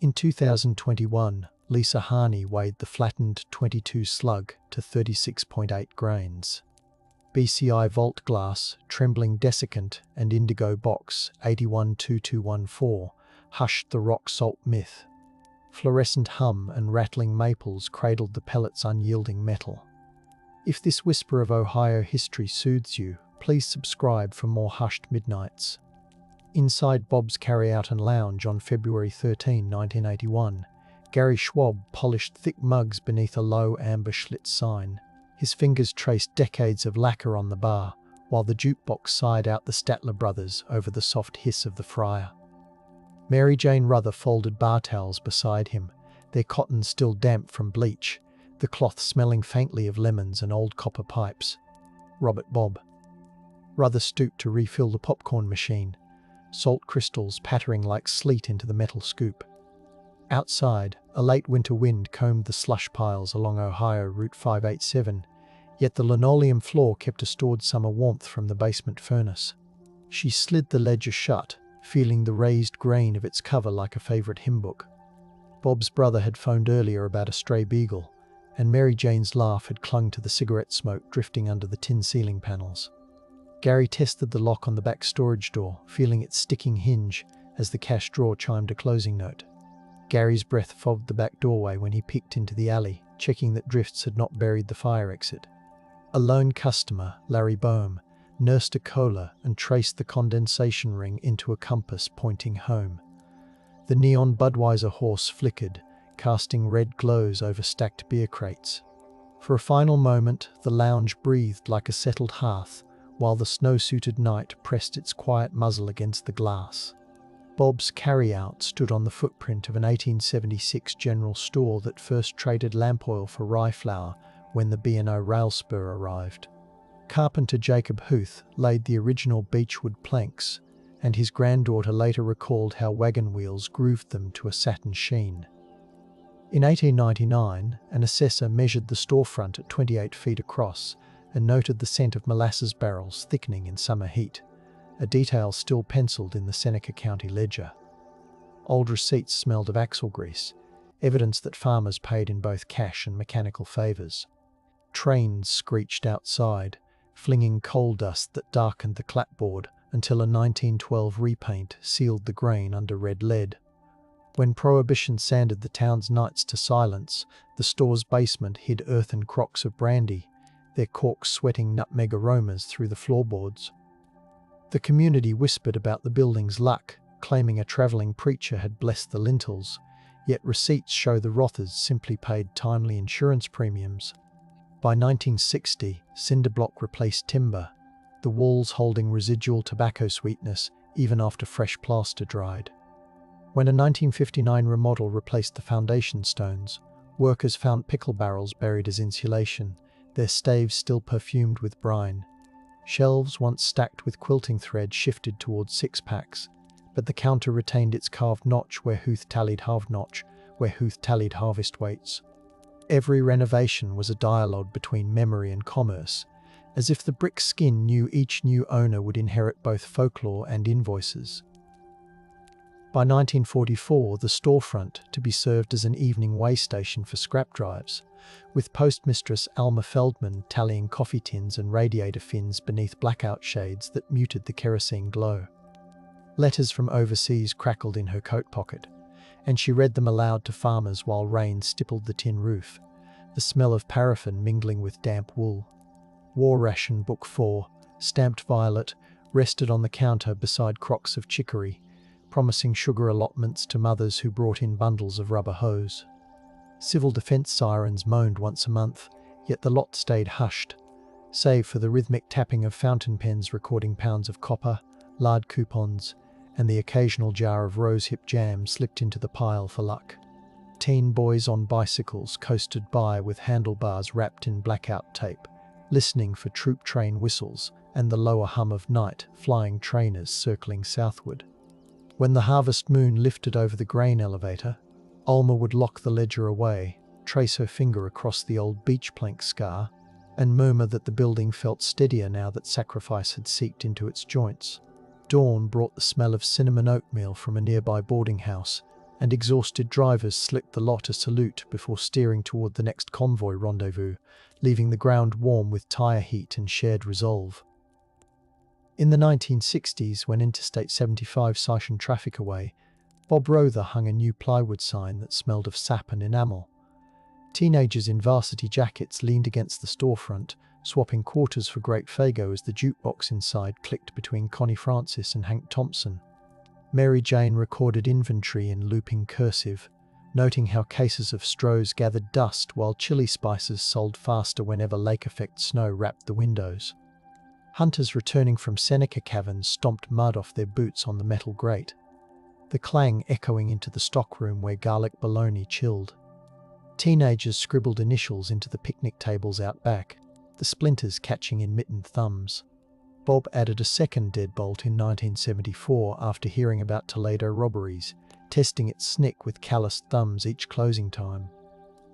In 2021, Lisa Harney weighed the flattened 22 slug to 36.8 grains. BCI Vault Glass, Trembling Desiccant, and Indigo Box 812214 hushed the rock salt myth. Fluorescent hum and rattling maples cradled the pellet's unyielding metal. If this whisper of Ohio history soothes you, please subscribe for more hushed midnights. Inside Bob's Carryout and Lounge on February 13, 1981, Gary Schwab polished thick mugs beneath a low amber Schlitz sign. His fingers traced decades of lacquer on the bar, while the jukebox sighed out the Statler Brothers over the soft hiss of the fryer. Mary Jane Ruther folded bar towels beside him, their cotton still damp from bleach, the cloth smelling faintly of lemons and old copper pipes. Robert Bob. Ruther stooped to refill the popcorn machine, salt crystals pattering like sleet into the metal scoop. Outside, a late winter wind combed the slush piles along Ohio Route 587, yet the linoleum floor kept a stored summer warmth from the basement furnace. She slid the ledger shut, feeling the raised grain of its cover like a favorite hymn book. Bob's brother had phoned earlier about a stray beagle, and Mary Jane's laugh had clung to the cigarette smoke drifting under the tin ceiling panels. Gary tested the lock on the back storage door, feeling its sticking hinge as the cash drawer chimed a closing note. Gary's breath fogged the back doorway when he peeked into the alley, checking that drifts had not buried the fire exit. A lone customer, Larry Boehm, nursed a cola and traced the condensation ring into a compass pointing home. The neon Budweiser horse flickered, casting red glows over stacked beer crates. For a final moment, the lounge breathed like a settled hearth, while the snow-suited night pressed its quiet muzzle against the glass. Bob's Carryout stood on the footprint of an 1876 general store that first traded lamp oil for rye flour when the B&O rail spur arrived. Carpenter Jacob Huth laid the original beechwood planks, and his granddaughter later recalled how wagon wheels grooved them to a satin sheen. In 1899, an assessor measured the storefront at 28 feet across and noted the scent of molasses barrels thickening in summer heat, a detail still penciled in the Seneca County ledger. Old receipts smelled of axle grease, evidence that farmers paid in both cash and mechanical favors. Trains screeched outside, flinging coal dust that darkened the clapboard until a 1912 repaint sealed the grain under red lead. When Prohibition sanded the town's nights to silence, the store's basement hid earthen crocks of brandy, their corks sweating nutmeg aromas through the floorboards. The community whispered about the building's luck, claiming a travelling preacher had blessed the lintels, yet receipts show the Rothers simply paid timely insurance premiums. By 1960, cinder block replaced timber, the walls holding residual tobacco sweetness even after fresh plaster dried. When a 1959 remodel replaced the foundation stones, workers found pickle barrels buried as insulation, their staves still perfumed with brine. Shelves once stacked with quilting thread shifted towards six-packs, but the counter retained its carved notch where Huth tallied harvest weights. Every renovation was a dialogue between memory and commerce, as if the brick skin knew each new owner would inherit both folklore and invoices. By 1944, the storefront to be served as an evening way station for scrap drives, with postmistress Alma Feldman tallying coffee tins and radiator fins beneath blackout shades that muted the kerosene glow. Letters from overseas crackled in her coat pocket, and she read them aloud to farmers while rain stippled the tin roof, the smell of paraffin mingling with damp wool. War Ration Book 4, stamped violet, rested on the counter beside crocks of chicory, promising sugar allotments to mothers who brought in bundles of rubber hose. Civil defense sirens moaned once a month, yet the lot stayed hushed, save for the rhythmic tapping of fountain pens recording pounds of copper, lard coupons, and the occasional jar of rosehip jam slipped into the pile for luck. Teen boys on bicycles coasted by with handlebars wrapped in blackout tape, listening for troop train whistles and the lower hum of night flying trainers circling southward. When the harvest moon lifted over the grain elevator, Alma would lock the ledger away, trace her finger across the old beach plank scar, and murmur that the building felt steadier now that sacrifice had seeped into its joints. Dawn brought the smell of cinnamon oatmeal from a nearby boarding house, and exhausted drivers slicked the lot a salute before steering toward the next convoy rendezvous, leaving the ground warm with tire heat and shared resolve. In the 1960s, when Interstate 75 siphoned traffic away, Bob Rother hung a new plywood sign that smelled of sap and enamel. Teenagers in varsity jackets leaned against the storefront, swapping quarters for Great Fago as the jukebox inside clicked between Connie Francis and Hank Thompson. Mary Jane recorded inventory in looping cursive, noting how cases of Stroh's gathered dust while chili spices sold faster whenever lake-effect snow wrapped the windows. Hunters returning from Seneca caverns stomped mud off their boots on the metal grate, the clang echoing into the stockroom where garlic bologna chilled. Teenagers scribbled initials into the picnic tables out back, the splinters catching in mittened thumbs. Bob added a second deadbolt in 1974 after hearing about Toledo robberies, testing its snick with calloused thumbs each closing time.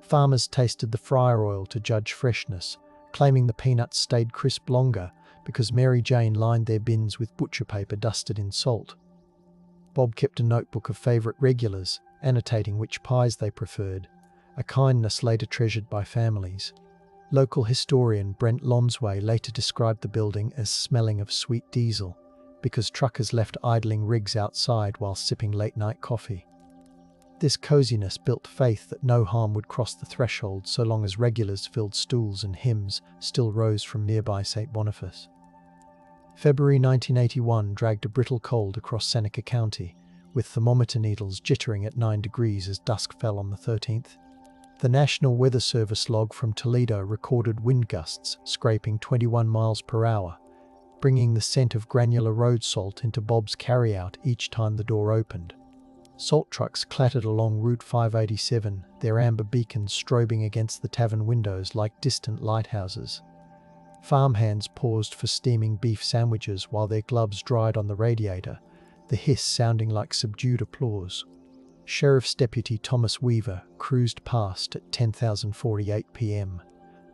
Farmers tasted the fryer oil to judge freshness, claiming the peanuts stayed crisp longer because Mary Jane lined their bins with butcher paper dusted in salt. Bob kept a notebook of favourite regulars, annotating which pies they preferred, a kindness later treasured by families. Local historian Brent Lonsway later described the building as smelling of sweet diesel, because truckers left idling rigs outside while sipping late-night coffee. This coziness built faith that no harm would cross the threshold so long as regulars filled stools and hymns still rose from nearby St. Boniface. February 1981 dragged a brittle cold across Seneca County, with thermometer needles jittering at 9 degrees as dusk fell on the 13th. The National Weather Service log from Toledo recorded wind gusts scraping 21 miles per hour, bringing the scent of granular road salt into Bob's carryout each time the door opened. Salt trucks clattered along Route 587, their amber beacons strobing against the tavern windows like distant lighthouses. Farmhands paused for steaming beef sandwiches while their gloves dried on the radiator, the hiss sounding like subdued applause. Sheriff's Deputy Thomas Weaver cruised past at 10:48 p.m.,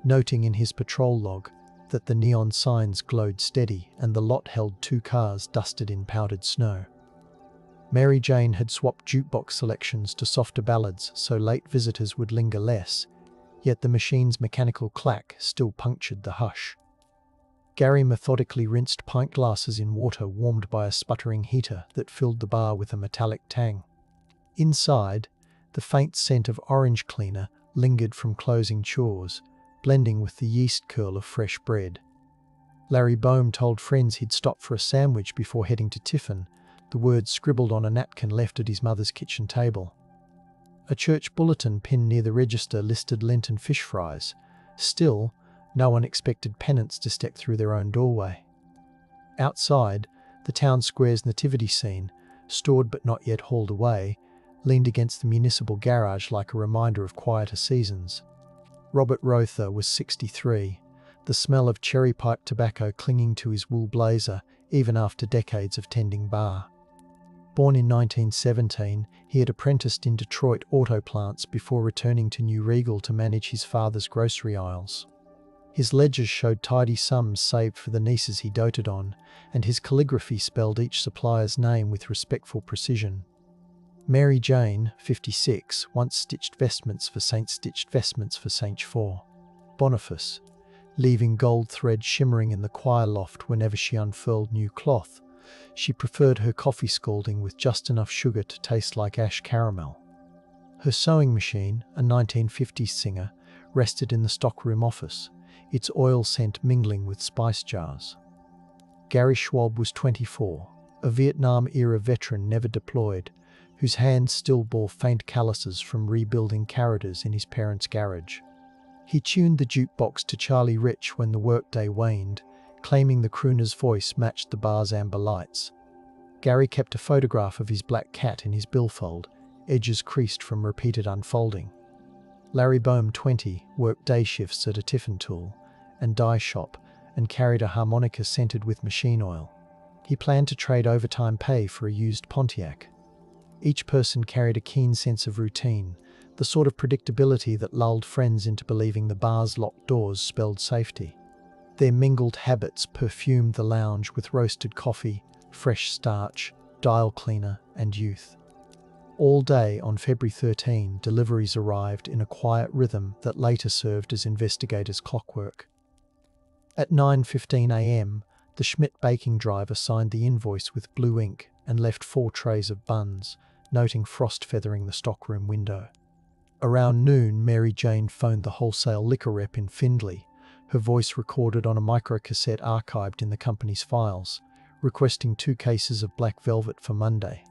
noting in his patrol log that the neon signs glowed steady and the lot held 2 cars dusted in powdered snow. Mary Jane had swapped jukebox selections to softer ballads so late visitors would linger less, yet the machine's mechanical clack still punctured the hush. Gary methodically rinsed pint glasses in water warmed by a sputtering heater that filled the bar with a metallic tang. Inside, the faint scent of orange cleaner lingered from closing chores, blending with the yeast curl of fresh bread. Larry Boehm told friends he'd stop for a sandwich before heading to tiffin, the words scribbled on a napkin left at his mother's kitchen table. A church bulletin pinned near the register listed Lenten fish fries. Still, no one expected pennants to step through their own doorway. Outside, the town square's nativity scene, stored but not yet hauled away, leaned against the municipal garage like a reminder of quieter seasons. Robert Rother was 63, the smell of cherry pipe tobacco clinging to his wool blazer even after decades of tending bar. Born in 1917, he had apprenticed in Detroit auto plants before returning to New Regal to manage his father's grocery aisles. His ledgers showed tidy sums saved for the nieces he doted on, and his calligraphy spelled each supplier's name with respectful precision. Mary Jane, 56, once stitched vestments for Saint 4. Boniface, leaving gold thread shimmering in the choir loft whenever she unfurled new cloth. She preferred her coffee scalding with just enough sugar to taste like ash caramel. Her sewing machine, a 1950s Singer, rested in the stockroom office, its oil scent mingling with spice jars. Gary Schwab was 24, a Vietnam-era veteran never deployed, whose hands still bore faint calluses from rebuilding carriages in his parents' garage. He tuned the jukebox to Charlie Rich when the workday waned, claiming the crooner's voice matched the bar's amber lights. Gary kept a photograph of his black cat in his billfold, edges creased from repeated unfolding. Larry Boehm, 20, worked day shifts at a tiffin tool and dye shop and carried a harmonica scented with machine oil. He planned to trade overtime pay for a used Pontiac. Each person carried a keen sense of routine, the sort of predictability that lulled friends into believing the bar's locked doors spelled safety. Their mingled habits perfumed the lounge with roasted coffee, fresh starch, dial cleaner, and youth. All day on February 13, deliveries arrived in a quiet rhythm that later served as investigators' clockwork. At 9:15 a.m, the Schmidt baking driver signed the invoice with blue ink and left 4 trays of buns, noting frost feathering the stockroom window. Around noon, Mary Jane phoned the wholesale liquor rep in Findlay, her voice recorded on a microcassette archived in the company's files, requesting 2 cases of black velvet for Monday.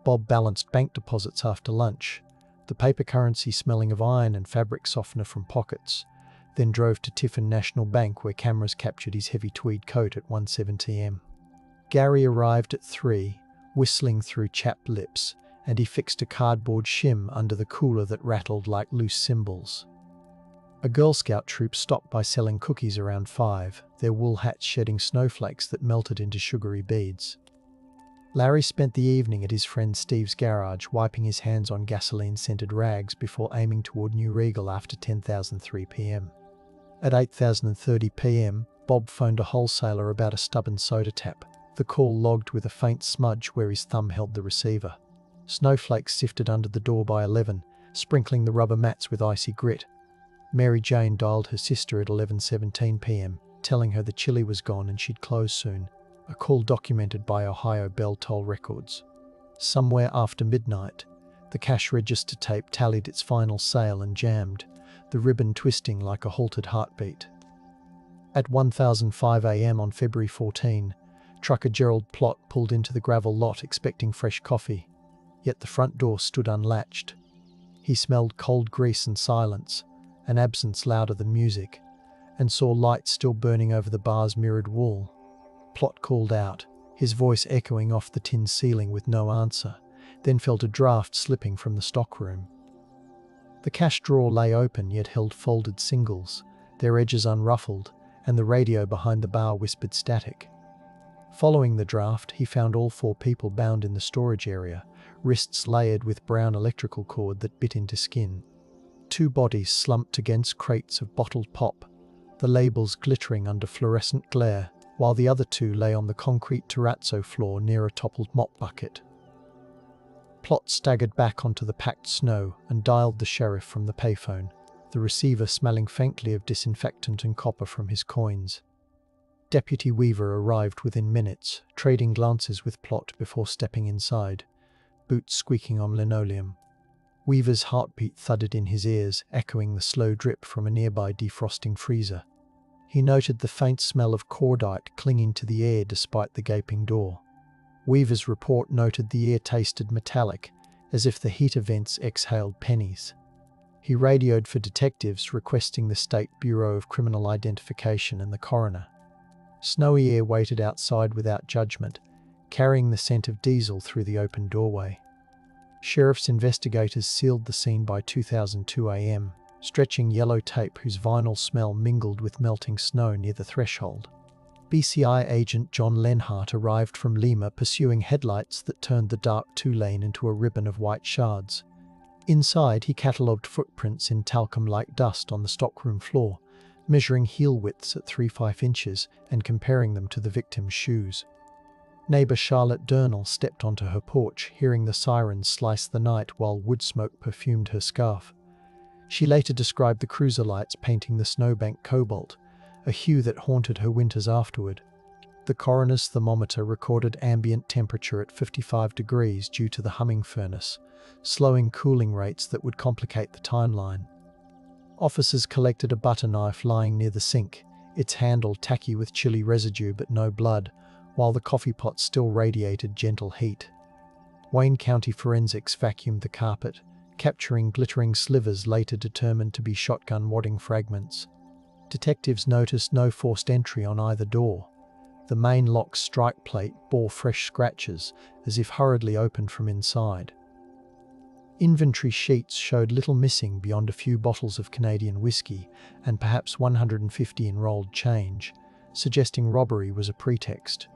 Bob balanced bank deposits after lunch, the paper currency smelling of iron and fabric softener from pockets, then drove to Tiffin National Bank where cameras captured his heavy tweed coat at 1:70 am. Gary arrived at 3, whistling through chapped lips, and he fixed a cardboard shim under the cooler that rattled like loose cymbals. A Girl Scout troop stopped by selling cookies around 5, their wool hats shedding snowflakes that melted into sugary beads. Larry spent the evening at his friend Steve's garage, wiping his hands on gasoline-scented rags before aiming toward New Regal after 10:03 p.m. At 8:30 p.m, Bob phoned a wholesaler about a stubborn soda tap, the call logged with a faint smudge where his thumb held the receiver. Snowflakes sifted under the door by 11, sprinkling the rubber mats with icy grit. Mary Jane dialed her sister at 11:17 p.m, telling her the chili was gone and she'd close soon, a call documented by Ohio Bell toll records. Somewhere after midnight, the cash register tape tallied its final sale and jammed, the ribbon twisting like a halted heartbeat. At 1:05 a.m. on February 14, trucker Gerald Plott pulled into the gravel lot expecting fresh coffee, yet the front door stood unlatched. He smelled cold grease and silence, an absence louder than music, and saw lights still burning over the bar's mirrored wall. Plott called out, his voice echoing off the tin ceiling with no answer, then felt a draft slipping from the stockroom. The cash drawer lay open yet held folded singles, their edges unruffled, and the radio behind the bar whispered static. Following the draft, he found all 4 people bound in the storage area, wrists layered with brown electrical cord that bit into skin. 2 bodies slumped against crates of bottled pop, the labels glittering under fluorescent glare, while the other 2 lay on the concrete terrazzo floor near a toppled mop bucket. Plott staggered back onto the packed snow and dialed the sheriff from the payphone, the receiver smelling faintly of disinfectant and copper from his coins. Deputy Weaver arrived within minutes, trading glances with Plott before stepping inside, boots squeaking on linoleum. Weaver's heartbeat thudded in his ears, echoing the slow drip from a nearby defrosting freezer. He noted the faint smell of cordite clinging to the air despite the gaping door. Weaver's report noted the air tasted metallic, as if the heater vents exhaled pennies. He radioed for detectives, requesting the State Bureau of Criminal Identification and the coroner. Snowy air waited outside without judgment, carrying the scent of diesel through the open doorway. Sheriff's investigators sealed the scene by 2002 a.m., stretching yellow tape whose vinyl smell mingled with melting snow near the threshold. BCI agent John Lenhart arrived from Lima pursuing headlights that turned the dark 2-lane into a ribbon of white shards. Inside, he catalogued footprints in talcum-like dust on the stockroom floor, measuring heel widths at 3.5 inches and comparing them to the victim's shoes. Neighbor Charlotte Durnell stepped onto her porch, hearing the sirens slice the night while wood smoke perfumed her scarf. She later described the cruiser lights painting the snowbank cobalt, a hue that haunted her winters afterward. The coroner's thermometer recorded ambient temperature at 55 degrees due to the humming furnace, slowing cooling rates that would complicate the timeline. Officers collected a butter knife lying near the sink, its handle tacky with chili residue but no blood, while the coffee pot still radiated gentle heat. Wayne County Forensics vacuumed the carpet, capturing glittering slivers later determined to be shotgun wadding fragments. Detectives noticed no forced entry on either door. The main lock's strike plate bore fresh scratches, as if hurriedly opened from inside. Inventory sheets showed little missing beyond a few bottles of Canadian whiskey and perhaps 150 in rolled change, suggesting robbery was a pretext.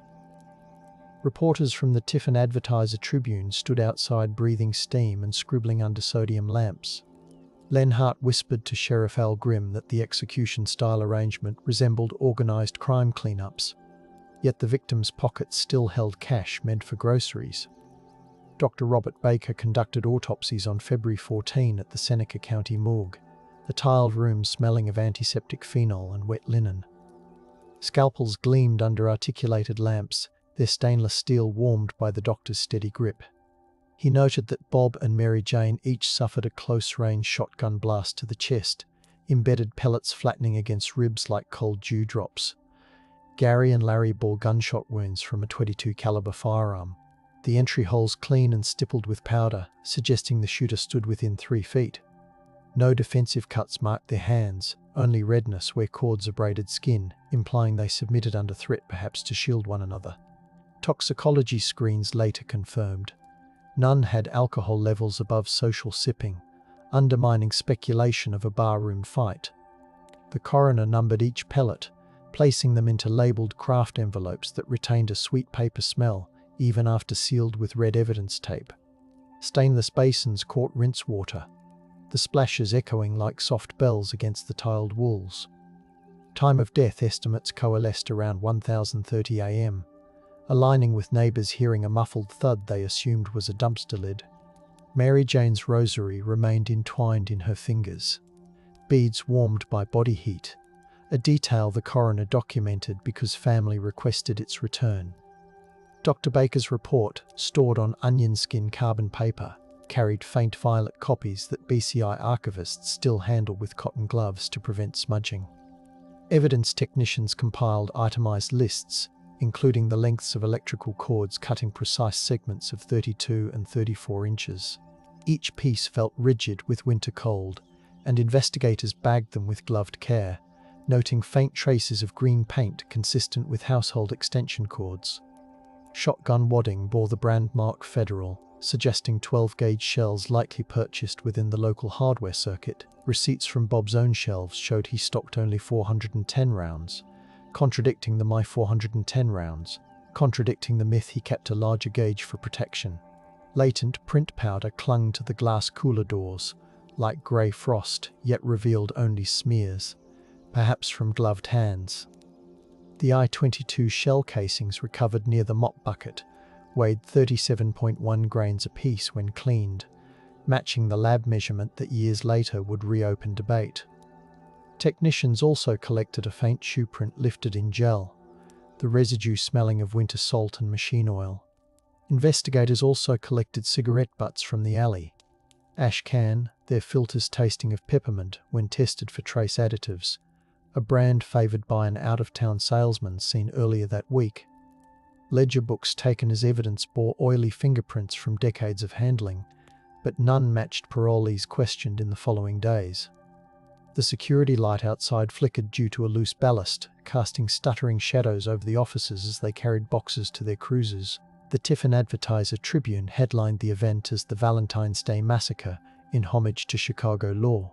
Reporters from the Tiffin Advertiser-Tribune stood outside breathing steam and scribbling under sodium lamps. Lenhart whispered to Sheriff Al Grimm that the execution-style arrangement resembled organized crime cleanups, yet the victim's pockets still held cash meant for groceries. Dr. Robert Baker conducted autopsies on February 14 at the Seneca County morgue, the tiled room smelling of antiseptic phenol and wet linen. Scalpels gleamed under articulated lamps, their stainless steel warmed by the doctor's steady grip. He noted that Bob and Mary Jane each suffered a close-range shotgun blast to the chest, embedded pellets flattening against ribs like cold dewdrops. Gary and Larry bore gunshot wounds from a .22 caliber firearm, the entry holes clean and stippled with powder, suggesting the shooter stood within 3 feet. No defensive cuts marked their hands, only redness where cords abraded skin, implying they submitted under threat perhaps to shield one another. Toxicology screens later confirmed. None had alcohol levels above social sipping, undermining speculation of a barroom fight. The coroner numbered each pellet, placing them into labelled craft envelopes that retained a sweet paper smell, even after sealed with red evidence tape. Stainless basins caught rinse water, the splashes echoing like soft bells against the tiled walls. Time of death estimates coalesced around 1030 am, aligning with neighbours hearing a muffled thud they assumed was a dumpster lid. Mary Jane's rosary remained entwined in her fingers, beads warmed by body heat, a detail the coroner documented because family requested its return. Dr. Baker's report, stored on onion skin carbon paper, carried faint violet copies that BCI archivists still handle with cotton gloves to prevent smudging. Evidence technicians compiled itemized lists, including the lengths of electrical cords cutting precise segments of 32 and 34 inches. Each piece felt rigid with winter cold, and investigators bagged them with gloved care, noting faint traces of green paint consistent with household extension cords. Shotgun wadding bore the brand mark Federal, suggesting 12-gauge shells likely purchased within the local hardware circuit. Receipts from Bob's own shelves showed he stocked only 410 rounds, contradicting the My 410 rounds, contradicting the myth he kept a larger gauge for protection. Latent print powder clung to the glass cooler doors, like grey frost, yet revealed only smears, perhaps from gloved hands. The I-22 shell casings recovered near the mop bucket weighed 37.1 grains apiece when cleaned, matching the lab measurement that years later would reopen debate. Technicians also collected a faint shoe print lifted in gel, the residue smelling of winter salt and machine oil. Investigators also collected cigarette butts from the alley. Ash can, their filters tasting of peppermint when tested for trace additives, a brand favoured by an out-of-town salesman seen earlier that week. Ledger books taken as evidence bore oily fingerprints from decades of handling, but none matched parolees questioned in the following days. The security light outside flickered due to a loose ballast, casting stuttering shadows over the officers as they carried boxes to their cruisers. The Tiffin Advertiser-Tribune headlined the event as the Valentine's Day Massacre, in homage to Chicago law.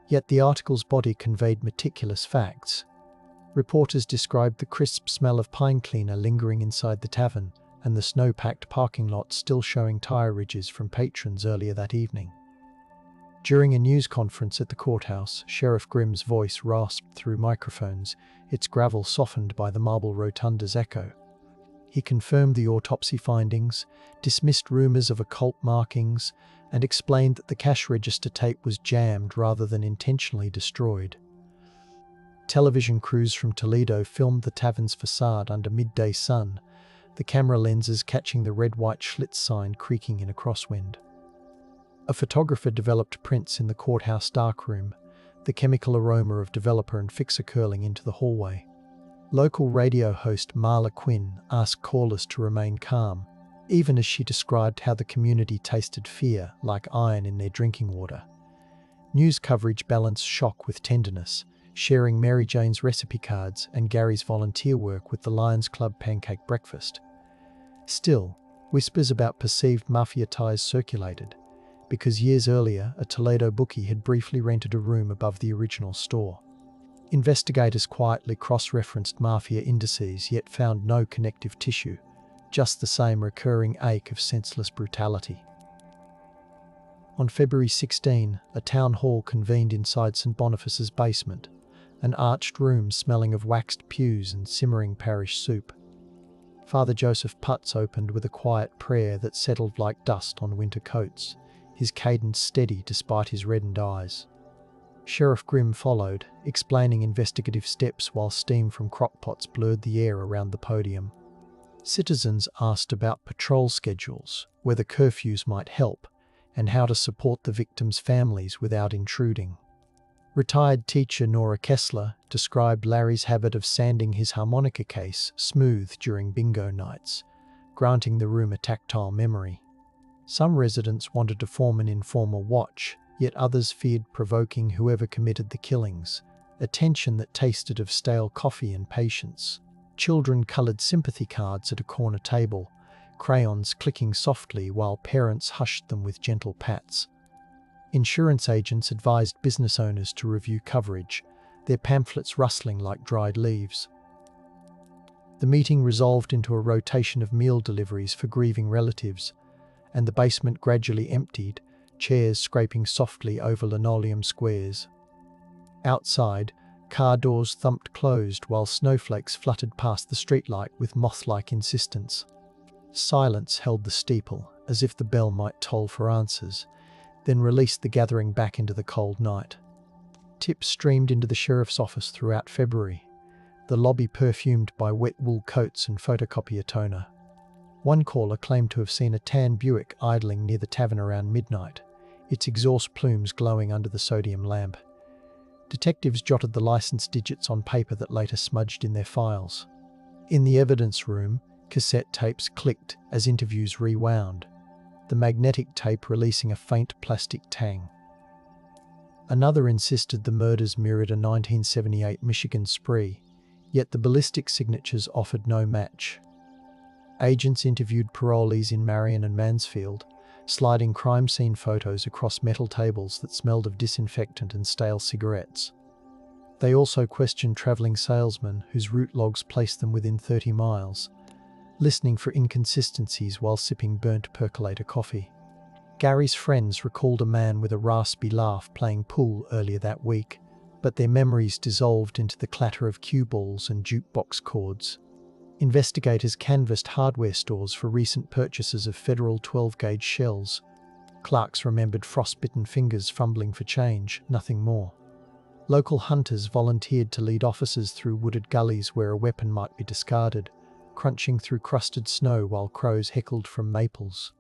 Yet the article's body conveyed meticulous facts. Reporters described the crisp smell of pine cleaner lingering inside the tavern, and the snow-packed parking lot still showing tire ridges from patrons earlier that evening. During a news conference at the courthouse, Sheriff Grimm's voice rasped through microphones, its gravel softened by the marble rotunda's echo. He confirmed the autopsy findings, dismissed rumors of occult markings, and explained that the cash register tape was jammed rather than intentionally destroyed. Television crews from Toledo filmed the tavern's facade under midday sun, the camera lenses catching the red-white Schlitz sign creaking in a crosswind. A photographer developed prints in the courthouse darkroom, the chemical aroma of developer and fixer curling into the hallway. Local radio host Marla Quinn asked callers to remain calm, even as she described how the community tasted fear like iron in their drinking water. News coverage balanced shock with tenderness, sharing Mary Jane's recipe cards and Gary's volunteer work with the Lions Club pancake breakfast. Still, whispers about perceived mafia ties circulated, because years earlier a Toledo bookie had briefly rented a room above the original store. Investigators quietly cross-referenced mafia indices yet found no connective tissue, just the same recurring ache of senseless brutality. On February 16, a town hall convened inside St. Boniface's basement, an arched room smelling of waxed pews and simmering parish soup. Father Joseph Putz opened with a quiet prayer that settled like dust on winter coats, his cadence steady despite his reddened eyes. Sheriff Grimm followed, explaining investigative steps while steam from crockpots blurred the air around the podium. Citizens asked about patrol schedules, whether curfews might help, and how to support the victims' families without intruding. Retired teacher Nora Kessler described Larry's habit of sanding his harmonica case smooth during bingo nights, granting the room a tactile memory. Some residents wanted to form an informal watch, yet others feared provoking whoever committed the killings, a tension that tasted of stale coffee and patience. Children coloured sympathy cards at a corner table, crayons clicking softly while parents hushed them with gentle pats. Insurance agents advised business owners to review coverage, their pamphlets rustling like dried leaves. The meeting resolved into a rotation of meal deliveries for grieving relatives, and the basement gradually emptied, chairs scraping softly over linoleum squares. Outside, car doors thumped closed while snowflakes fluttered past the streetlight with moth-like insistence. Silence held the steeple, as if the bell might toll for answers, then released the gathering back into the cold night. Tips streamed into the sheriff's office throughout February, the lobby perfumed by wet wool coats and photocopier toner. One caller claimed to have seen a tan Buick idling near the tavern around midnight, its exhaust plumes glowing under the sodium lamp. Detectives jotted the license digits on paper that later smudged in their files. In the evidence room, cassette tapes clicked as interviews rewound, the magnetic tape releasing a faint plastic tang. Another insisted the murders mirrored a 1978 Michigan spree, yet the ballistic signatures offered no match. Agents interviewed parolees in Marion and Mansfield, sliding crime scene photos across metal tables that smelled of disinfectant and stale cigarettes. They also questioned travelling salesmen whose route logs placed them within 30 miles, listening for inconsistencies while sipping burnt percolator coffee. Gary's friends recalled a man with a raspy laugh playing pool earlier that week, but their memories dissolved into the clatter of cue balls and jukebox chords. Investigators canvassed hardware stores for recent purchases of federal 12-gauge shells. Clerks remembered frostbitten fingers fumbling for change, nothing more. Local hunters volunteered to lead officers through wooded gullies where a weapon might be discarded, crunching through crusted snow while crows heckled from maples.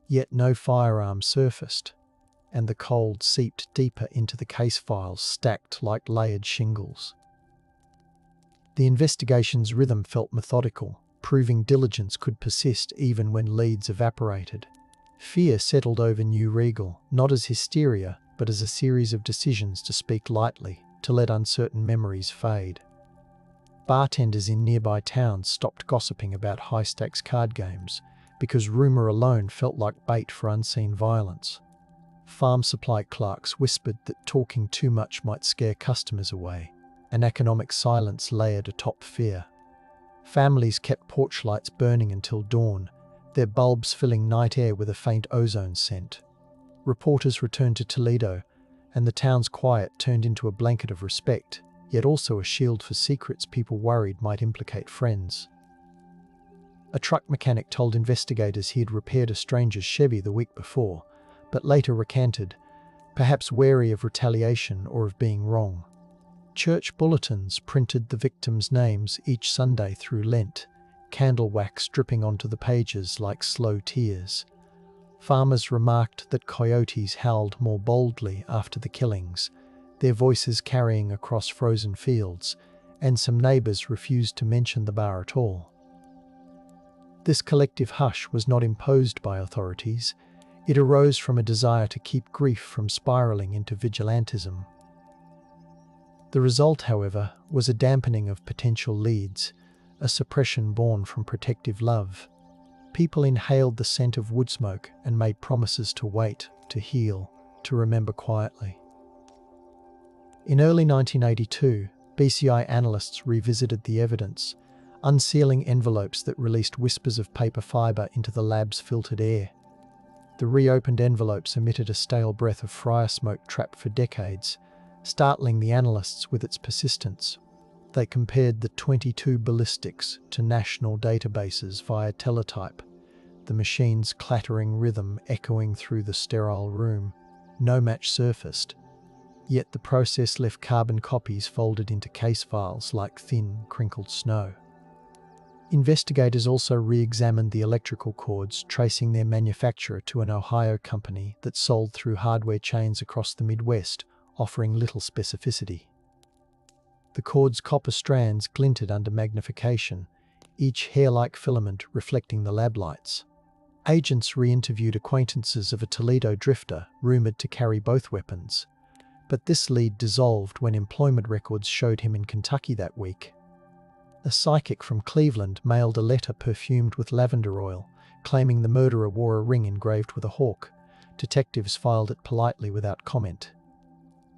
Yet no firearm surfaced, and the cold seeped deeper into the case files stacked like layered shingles. The investigation's rhythm felt methodical, proving diligence could persist even when leads evaporated. Fear settled over New Regal, not as hysteria, but as a series of decisions to speak lightly, to let uncertain memories fade. Bartenders in nearby towns stopped gossiping about high-stakes card games, because rumour alone felt like bait for unseen violence. Farm supply clerks whispered that talking too much might scare customers away, and economic silence layered atop fear. Families kept porch lights burning until dawn, their bulbs filling night air with a faint ozone scent. Reporters returned to Toledo, and the town's quiet turned into a blanket of respect, yet also a shield for secrets people worried might implicate friends. A truck mechanic told investigators he had repaired a stranger's Chevy the week before, but later recanted, perhaps wary of retaliation or of being wrong. Church bulletins printed the victims' names each Sunday through Lent, candle wax dripping onto the pages like slow tears. Farmers remarked that coyotes howled more boldly after the killings, their voices carrying across frozen fields, and some neighbours refused to mention the bar at all. This collective hush was not imposed by authorities. It arose from a desire to keep grief from spiralling into vigilantism. The result, however, was a dampening of potential leads, a suppression born from protective love. People inhaled the scent of wood smoke and made promises to wait, to heal, to remember quietly. In early 1982, BCI analysts revisited the evidence, unsealing envelopes that released whispers of paper fibre into the lab's filtered air. The reopened envelopes emitted a stale breath of fryer smoke trapped for decades, startling the analysts with its persistence. They compared the 22 ballistics to national databases via teletype, the machine's clattering rhythm echoing through the sterile room. No match surfaced, yet the process left carbon copies folded into case files like thin, crinkled snow. Investigators also re-examined the electrical cords, tracing their manufacturer to an Ohio company that sold through hardware chains across the Midwest, offering little specificity. The cord's copper strands glinted under magnification, each hair-like filament reflecting the lab lights. Agents re-interviewed acquaintances of a Toledo drifter rumored to carry both weapons, but this lead dissolved when employment records showed him in Kentucky that week. A psychic from Cleveland mailed a letter perfumed with lavender oil, claiming the murderer wore a ring engraved with a hawk. Detectives filed it politely without comment.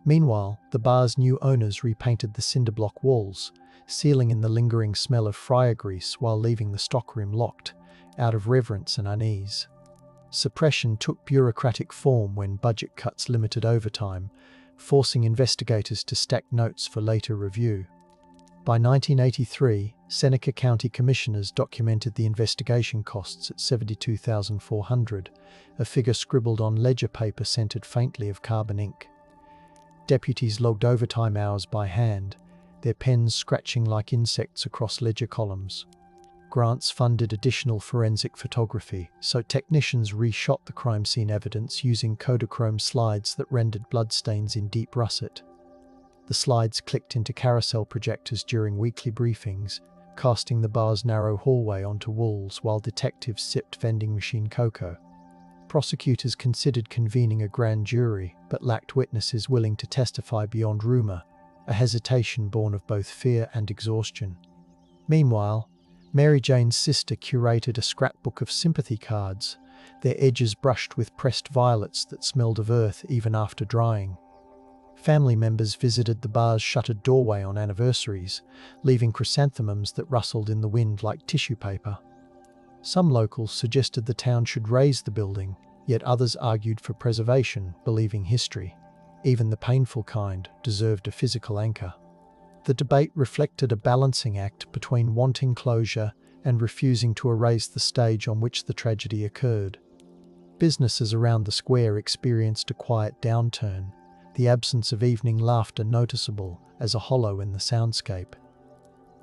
Meanwhile, the bar's new owners repainted the cinder-block walls, sealing in the lingering smell of fryer grease while leaving the stockroom locked, out of reverence and unease. Suppression took bureaucratic form when budget cuts limited overtime, forcing investigators to stack notes for later review. By 1983, Seneca County commissioners documented the investigation costs at $72,400, a figure scribbled on ledger paper scented faintly of carbon ink. Deputies logged overtime hours by hand, their pens scratching like insects across ledger columns. Grants funded additional forensic photography, so technicians reshot the crime scene evidence using Kodachrome slides that rendered bloodstains in deep russet. The slides clicked into carousel projectors during weekly briefings, casting the bar's narrow hallway onto walls while detectives sipped vending machine cocoa. Prosecutors considered convening a grand jury, but lacked witnesses willing to testify beyond rumor, a hesitation born of both fear and exhaustion. Meanwhile, Mary Jane's sister curated a scrapbook of sympathy cards, their edges brushed with pressed violets that smelled of earth even after drying. Family members visited the bar's shuttered doorway on anniversaries, leaving chrysanthemums that rustled in the wind like tissue paper. Some locals suggested the town should raze the building, yet others argued for preservation, believing history, even the painful kind, deserved a physical anchor. The debate reflected a balancing act between wanting closure and refusing to erase the stage on which the tragedy occurred. Businesses around the square experienced a quiet downturn, the absence of evening laughter noticeable as a hollow in the soundscape.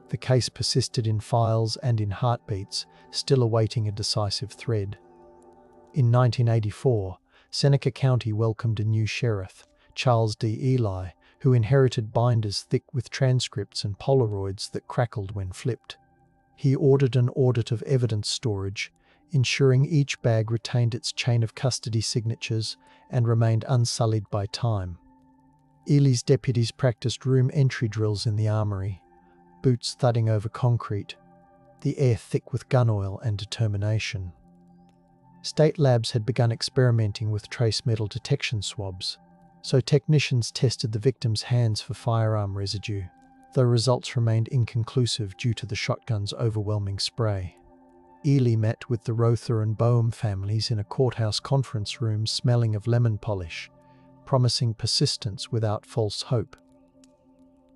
The case persisted in files and in heartbeats, still awaiting a decisive thread. In 1984, Seneca County welcomed a new sheriff, Charles D. Ely, who inherited binders thick with transcripts and Polaroids that crackled when flipped. He ordered an audit of evidence storage, ensuring each bag retained its chain of custody signatures and remained unsullied by time. Ely's deputies practiced room entry drills in the armory, boots thudding over concrete, the air thick with gun oil and determination. State labs had begun experimenting with trace metal detection swabs, so technicians tested the victim's hands for firearm residue, though results remained inconclusive due to the shotgun's overwhelming spray. Ely met with the Rother and Boehm families in a courthouse conference room smelling of lemon polish, promising persistence without false hope.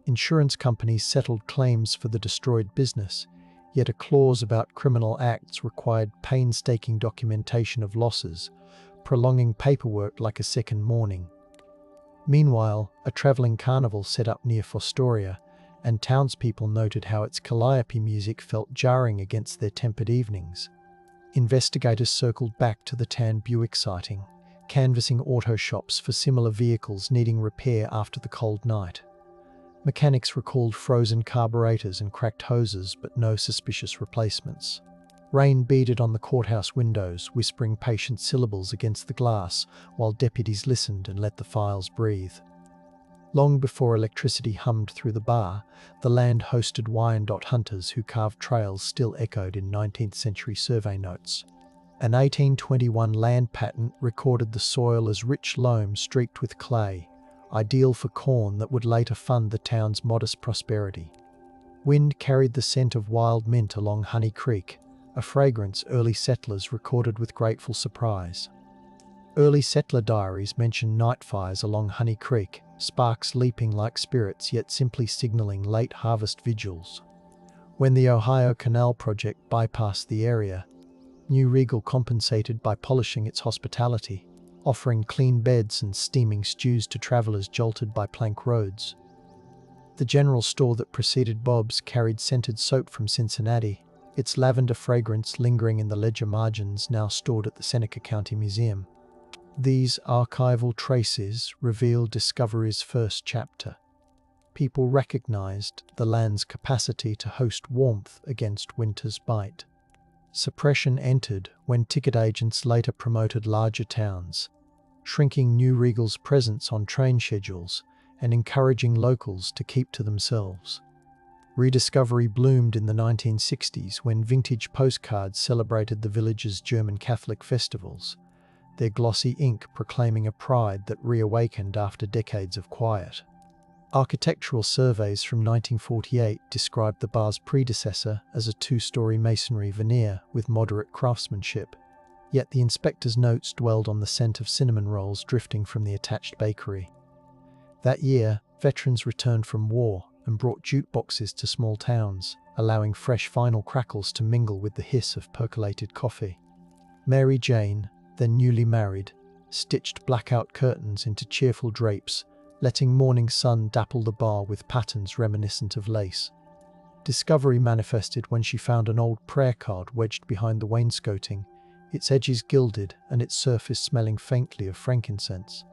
Insurance companies settled claims for the destroyed business, yet a clause about criminal acts required painstaking documentation of losses, prolonging paperwork like a second morning. Meanwhile, a travelling carnival set up near Fostoria, and townspeople noted how its calliope music felt jarring against their tempered evenings. Investigators circled back to the tan Buick sighting, canvassing auto shops for similar vehicles needing repair after the cold night. Mechanics recalled frozen carburetors and cracked hoses, but no suspicious replacements. Rain beaded on the courthouse windows, whispering patient syllables against the glass, while deputies listened and let the files breathe. Long before electricity hummed through the bar, the land hosted Wyandotte hunters who carved trails still echoed in 19th century survey notes. An 1821 land patent recorded the soil as rich loam streaked with clay, ideal for corn that would later fund the town's modest prosperity. Wind carried the scent of wild mint along Honey Creek, a fragrance early settlers recorded with grateful surprise. Early settler diaries mention night fires along Honey Creek, sparks leaping like spirits yet simply signaling late harvest vigils. When the Ohio Canal project bypassed the area, New Regal compensated by polishing its hospitality, offering clean beds and steaming stews to travelers jolted by plank roads. The general store that preceded Bob's carried scented soap from Cincinnati, its lavender fragrance lingering in the ledger margins now stored at the Seneca County Museum. These archival traces reveal Discovery's first chapter. People recognized the land's capacity to host warmth against winter's bite. Suppression entered when ticket agents later promoted larger towns, shrinking New Regal's presence on train schedules and encouraging locals to keep to themselves. Rediscovery bloomed in the 1960s when vintage postcards celebrated the village's German Catholic festivals, their glossy ink proclaiming a pride that reawakened after decades of quiet. Architectural surveys from 1948 described the bar's predecessor as a two-story masonry veneer with moderate craftsmanship, yet the inspector's notes dwelled on the scent of cinnamon rolls drifting from the attached bakery. That year, veterans returned from war and brought jute boxes to small towns, allowing fresh vinyl crackles to mingle with the hiss of percolated coffee. Mary Jane, then newly married, stitched blackout curtains into cheerful drapes, letting morning sun dapple the bar with patterns reminiscent of lace. Discovery manifested when she found an old prayer card wedged behind the wainscoting, its edges gilded and its surface smelling faintly of frankincense.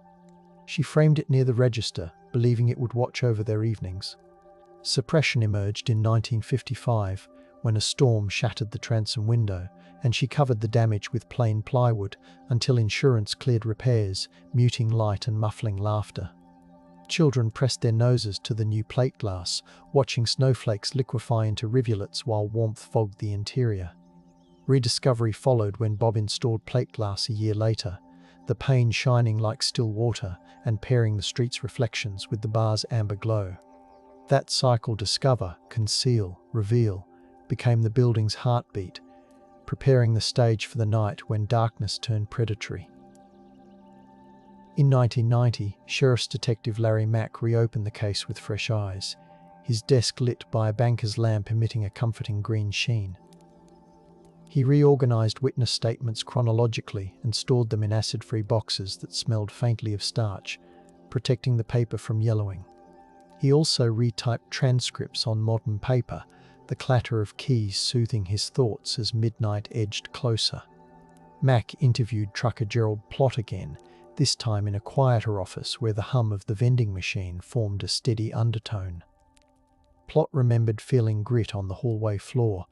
She framed it near the register, believing it would watch over their evenings. Suppression emerged in 1955 when a storm shattered the transom window, and she covered the damage with plain plywood until insurance cleared repairs, muting light and muffling laughter. Children pressed their noses to the new plate glass, watching snowflakes liquefy into rivulets while warmth fogged the interior. Rediscovery followed when Bob installed plate glass a year later, the pane shining like still water and pairing the street's reflections with the bar's amber glow. That cycle, discover, conceal, reveal, became the building's heartbeat, preparing the stage for the night when darkness turned predatory. In 1990, Sheriff's Detective Larry Mack reopened the case with fresh eyes, his desk lit by a banker's lamp emitting a comforting green sheen. He reorganized witness statements chronologically and stored them in acid-free boxes that smelled faintly of starch, protecting the paper from yellowing. He also retyped transcripts on modern paper, the clatter of keys soothing his thoughts as midnight edged closer. Mack interviewed trucker Gerald Plott again, this time in a quieter office where the hum of the vending machine formed a steady undertone. Plott remembered feeling grit on the hallway floor,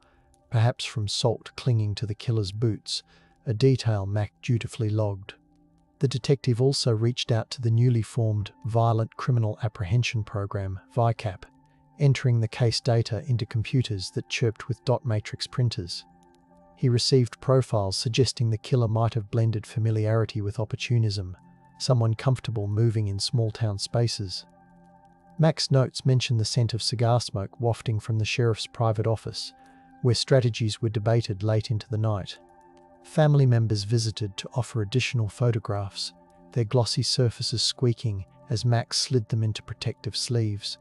perhaps from salt clinging to the killer's boots, a detail Mack dutifully logged. The detective also reached out to the newly formed Violent Criminal Apprehension Program, VICAP, entering the case data into computers that chirped with dot matrix printers. He received profiles suggesting the killer might have blended familiarity with opportunism, someone comfortable moving in small-town spaces. Mack's notes mention the scent of cigar smoke wafting from the sheriff's private office, where strategies were debated late into the night. Family members visited to offer additional photographs, their glossy surfaces squeaking as Mack slid them into protective sleeves.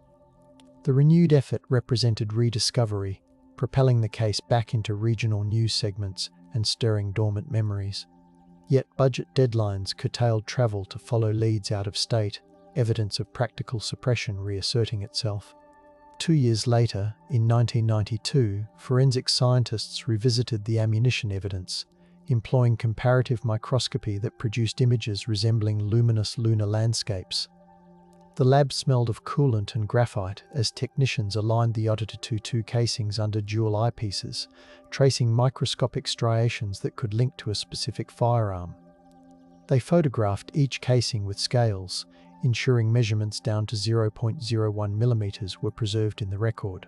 The renewed effort represented rediscovery, propelling the case back into regional news segments and stirring dormant memories. Yet budget deadlines curtailed travel to follow leads out of state, evidence of practical suppression reasserting itself. 2 years later, in 1992, forensic scientists revisited the ammunition evidence, employing comparative microscopy that produced images resembling luminous lunar landscapes. The lab smelled of coolant and graphite as technicians aligned the Otter-22 casings under dual eyepieces, tracing microscopic striations that could link to a specific firearm. They photographed each casing with scales, ensuring measurements down to 0.01 millimeters were preserved in the record.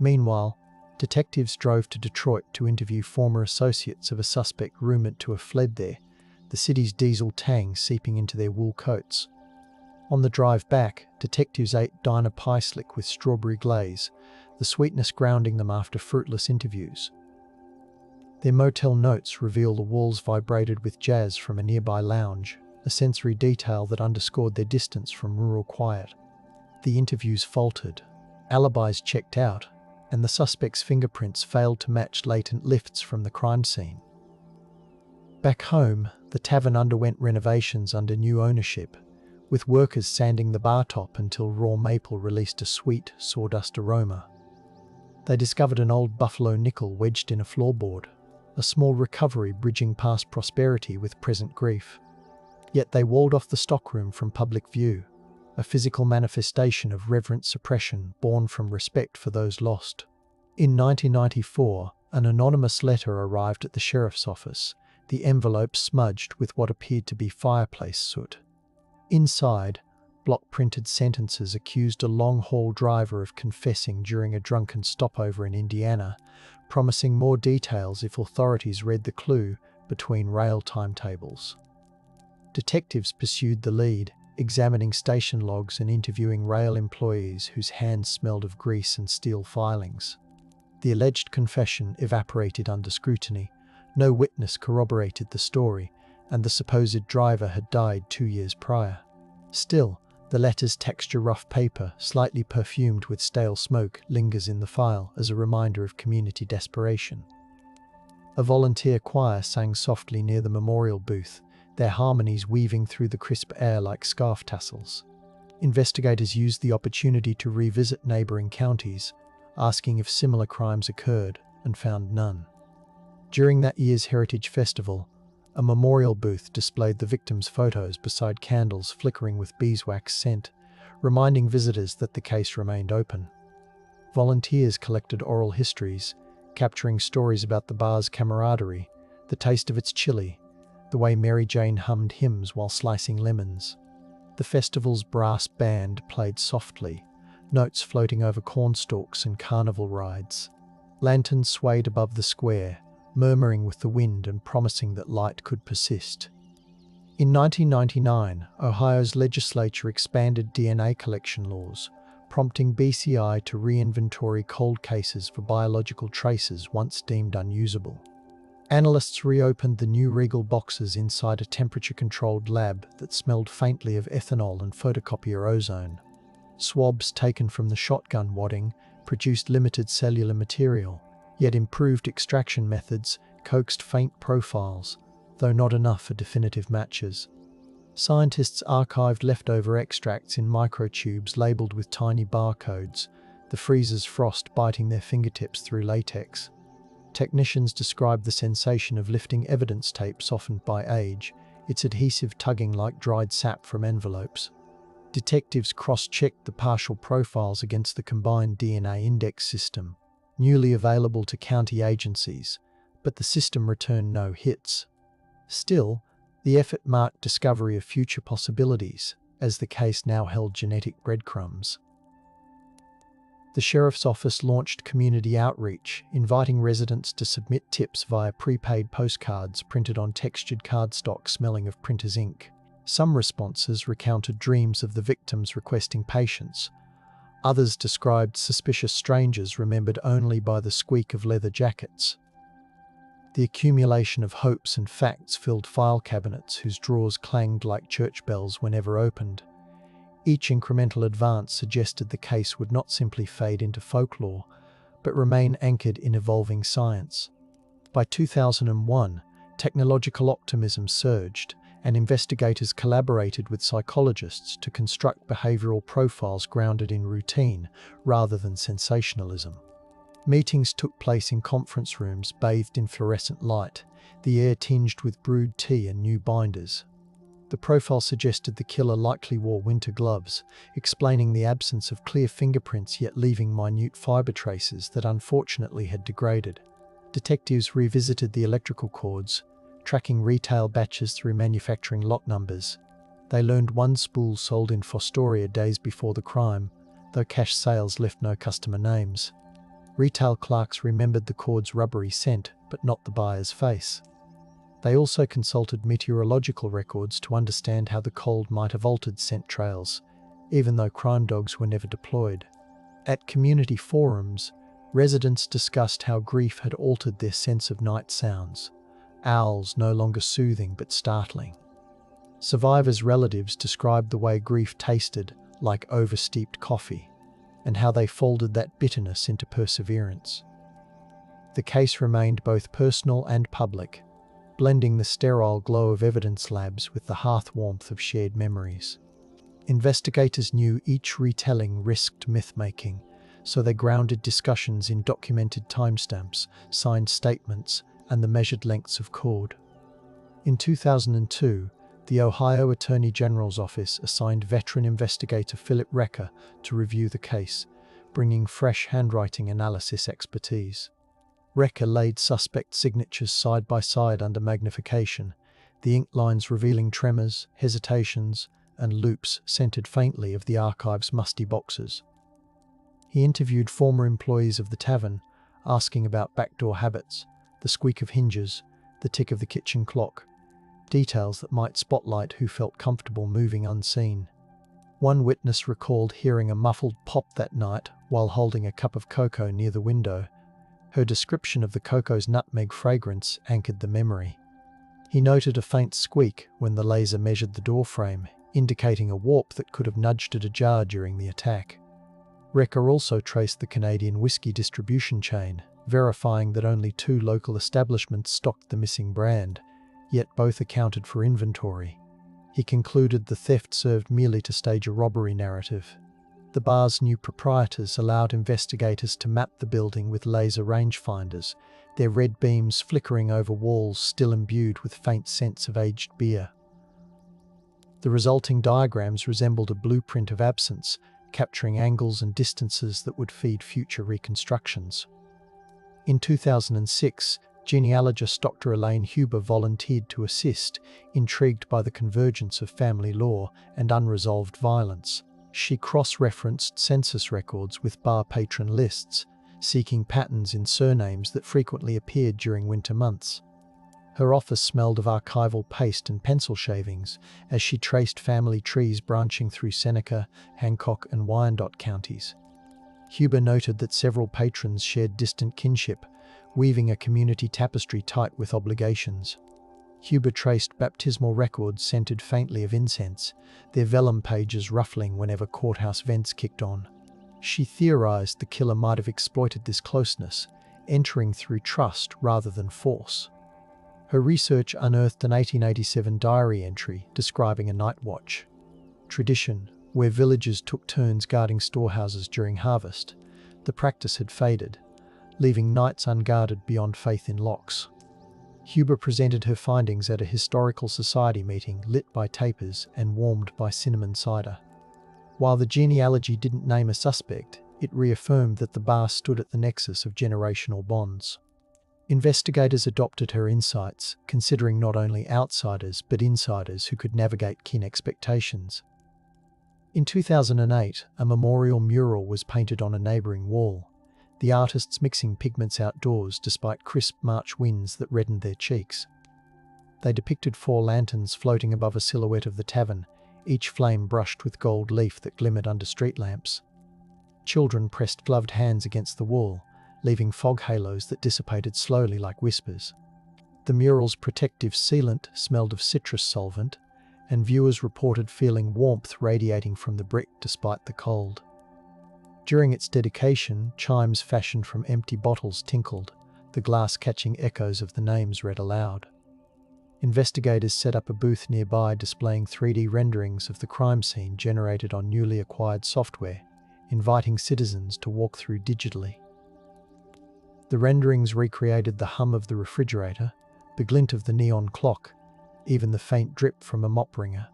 Meanwhile, detectives drove to Detroit to interview former associates of a suspect rumored to have fled there, the city's diesel tang seeping into their wool coats. On the drive back, detectives ate diner pie slick with strawberry glaze, the sweetness grounding them after fruitless interviews. Their motel notes reveal the walls vibrated with jazz from a nearby lounge, a sensory detail that underscored their distance from rural quiet. The interviews faltered, alibis checked out, and the suspects' fingerprints failed to match latent lifts from the crime scene. Back home, the tavern underwent renovations under new ownership, with workers sanding the bar top until raw maple released a sweet, sawdust aroma. They discovered an old buffalo nickel wedged in a floorboard, a small recovery bridging past prosperity with present grief. Yet they walled off the stockroom from public view, a physical manifestation of reverent suppression born from respect for those lost. In 1994, an anonymous letter arrived at the sheriff's office, the envelope smudged with what appeared to be fireplace soot. Inside, block-printed sentences accused a long-haul driver of confessing during a drunken stopover in Indiana, promising more details if authorities read the clue between rail timetables. Detectives pursued the lead, examining station logs and interviewing rail employees whose hands smelled of grease and steel filings. The alleged confession evaporated under scrutiny. No witness corroborated the story, and the supposed driver had died 2 years prior. Still, the letter's texture rough paper, slightly perfumed with stale smoke, lingers in the file as a reminder of community desperation. A volunteer choir sang softly near the memorial booth, their harmonies weaving through the crisp air like scarf tassels. Investigators used the opportunity to revisit neighboring counties, asking if similar crimes occurred, and found none. During that year's Heritage Festival, a memorial booth displayed the victims' photos beside candles flickering with beeswax scent, reminding visitors that the case remained open. Volunteers collected oral histories, capturing stories about the bar's camaraderie, the taste of its chili, the way Mary Jane hummed hymns while slicing lemons. The festival's brass band played softly, notes floating over cornstalks and carnival rides. Lanterns swayed above the square, murmuring with the wind and promising that light could persist. In 1999, Ohio's legislature expanded DNA collection laws, prompting BCI to re-inventory cold cases for biological traces once deemed unusable. Analysts reopened the new Regal boxes inside a temperature-controlled lab that smelled faintly of ethanol and photocopier ozone. Swabs taken from the shotgun wadding produced limited cellular material, yet improved extraction methods coaxed faint profiles, though not enough for definitive matches. Scientists archived leftover extracts in microtubes labeled with tiny barcodes, the freezer's frost biting their fingertips through latex. Technicians described the sensation of lifting evidence tape softened by age, its adhesive tugging like dried sap from envelopes. Detectives cross-checked the partial profiles against the combined DNA index system, newly available to county agencies, but the system returned no hits. Still, the effort marked discovery of future possibilities, as the case now held genetic breadcrumbs. The sheriff's office launched community outreach, inviting residents to submit tips via prepaid postcards printed on textured cardstock smelling of printer's ink. Some responses recounted dreams of the victims requesting patience. Others described suspicious strangers remembered only by the squeak of leather jackets. The accumulation of hopes and facts filled file cabinets whose drawers clanged like church bells whenever opened. Each incremental advance suggested the case would not simply fade into folklore, but remain anchored in evolving science. By 2001, technological optimism surged, and investigators collaborated with psychologists to construct behavioral profiles grounded in routine rather than sensationalism. Meetings took place in conference rooms bathed in fluorescent light, the air tinged with brewed tea and new binders. The profile suggested the killer likely wore winter gloves, explaining the absence of clear fingerprints yet leaving minute fiber traces that unfortunately had degraded. Detectives revisited the electrical cords, tracking retail batches through manufacturing lot numbers. They learned one spool sold in Fostoria days before the crime, though cash sales left no customer names. Retail clerks remembered the cord's rubbery scent, but not the buyer's face. They also consulted meteorological records to understand how the cold might have altered scent trails, even though crime dogs were never deployed. At community forums, residents discussed how grief had altered their sense of night sounds, owls no longer soothing but startling. Survivors' relatives described the way grief tasted like oversteeped coffee, and how they folded that bitterness into perseverance. The case remained both personal and public, blending the sterile glow of evidence labs with the hearth warmth of shared memories. Investigators knew each retelling risked myth-making, so they grounded discussions in documented timestamps, signed statements, and the measured lengths of cord. In 2002, the Ohio Attorney General's office assigned veteran investigator Philip Recker to review the case, bringing fresh handwriting analysis expertise. Recker laid suspect signatures side by side under magnification, the ink lines revealing tremors, hesitations, and loops scented faintly of the archive's musty boxes. He interviewed former employees of the tavern, asking about backdoor habits, the squeak of hinges, the tick of the kitchen clock, details that might spotlight who felt comfortable moving unseen. One witness recalled hearing a muffled pop that night while holding a cup of cocoa near the window. Her description of the cocoa's nutmeg fragrance anchored the memory. He noted a faint squeak when the laser measured the doorframe, indicating a warp that could have nudged it ajar during the attack. Recker also traced the Canadian whiskey distribution chain, verifying that only 2 local establishments stocked the missing brand, yet both accounted for inventory. He concluded the theft served merely to stage a robbery narrative. The bar's new proprietors allowed investigators to map the building with laser rangefinders, their red beams flickering over walls still imbued with faint scents of aged beer. The resulting diagrams resembled a blueprint of absence, capturing angles and distances that would feed future reconstructions. In 2006, genealogist Dr. Elaine Huber volunteered to assist, intrigued by the convergence of family law and unresolved violence. She cross-referenced census records with bar patron lists, seeking patterns in surnames that frequently appeared during winter months. Her office smelled of archival paste and pencil shavings as she traced family trees branching through Seneca, Hancock, and Wyandotte counties. Huber noted that several patrons shared distant kinship, weaving a community tapestry tight with obligations. Huber traced baptismal records scented faintly of incense, their vellum pages ruffling whenever courthouse vents kicked on. She theorized the killer might have exploited this closeness, entering through trust rather than force. Her research unearthed an 1887 diary entry describing a night watch tradition where villagers took turns guarding storehouses during harvest. The practice had faded, leaving nights unguarded beyond faith in locks. Huber presented her findings at a historical society meeting lit by tapers and warmed by cinnamon cider. While the genealogy didn't name a suspect, it reaffirmed that the bar stood at the nexus of generational bonds. Investigators adopted her insights, considering not only outsiders but insiders who could navigate kin expectations. In 2008, a memorial mural was painted on a neighbouring wall, the artists mixing pigments outdoors despite crisp March winds that reddened their cheeks. They depicted 4 lanterns floating above a silhouette of the tavern, each flame brushed with gold leaf that glimmered under street lamps. Children pressed gloved hands against the wall, leaving fog halos that dissipated slowly like whispers. The mural's protective sealant smelled of citrus solvent, and viewers reported feeling warmth radiating from the brick despite the cold. During its dedication, chimes fashioned from empty bottles tinkled, the glass catching echoes of the names read aloud. Investigators set up a booth nearby displaying 3D renderings of the crime scene generated on newly acquired software, inviting citizens to walk through digitally. The renderings recreated the hum of the refrigerator, the glint of the neon clock, even the faint drip from a mop wringer.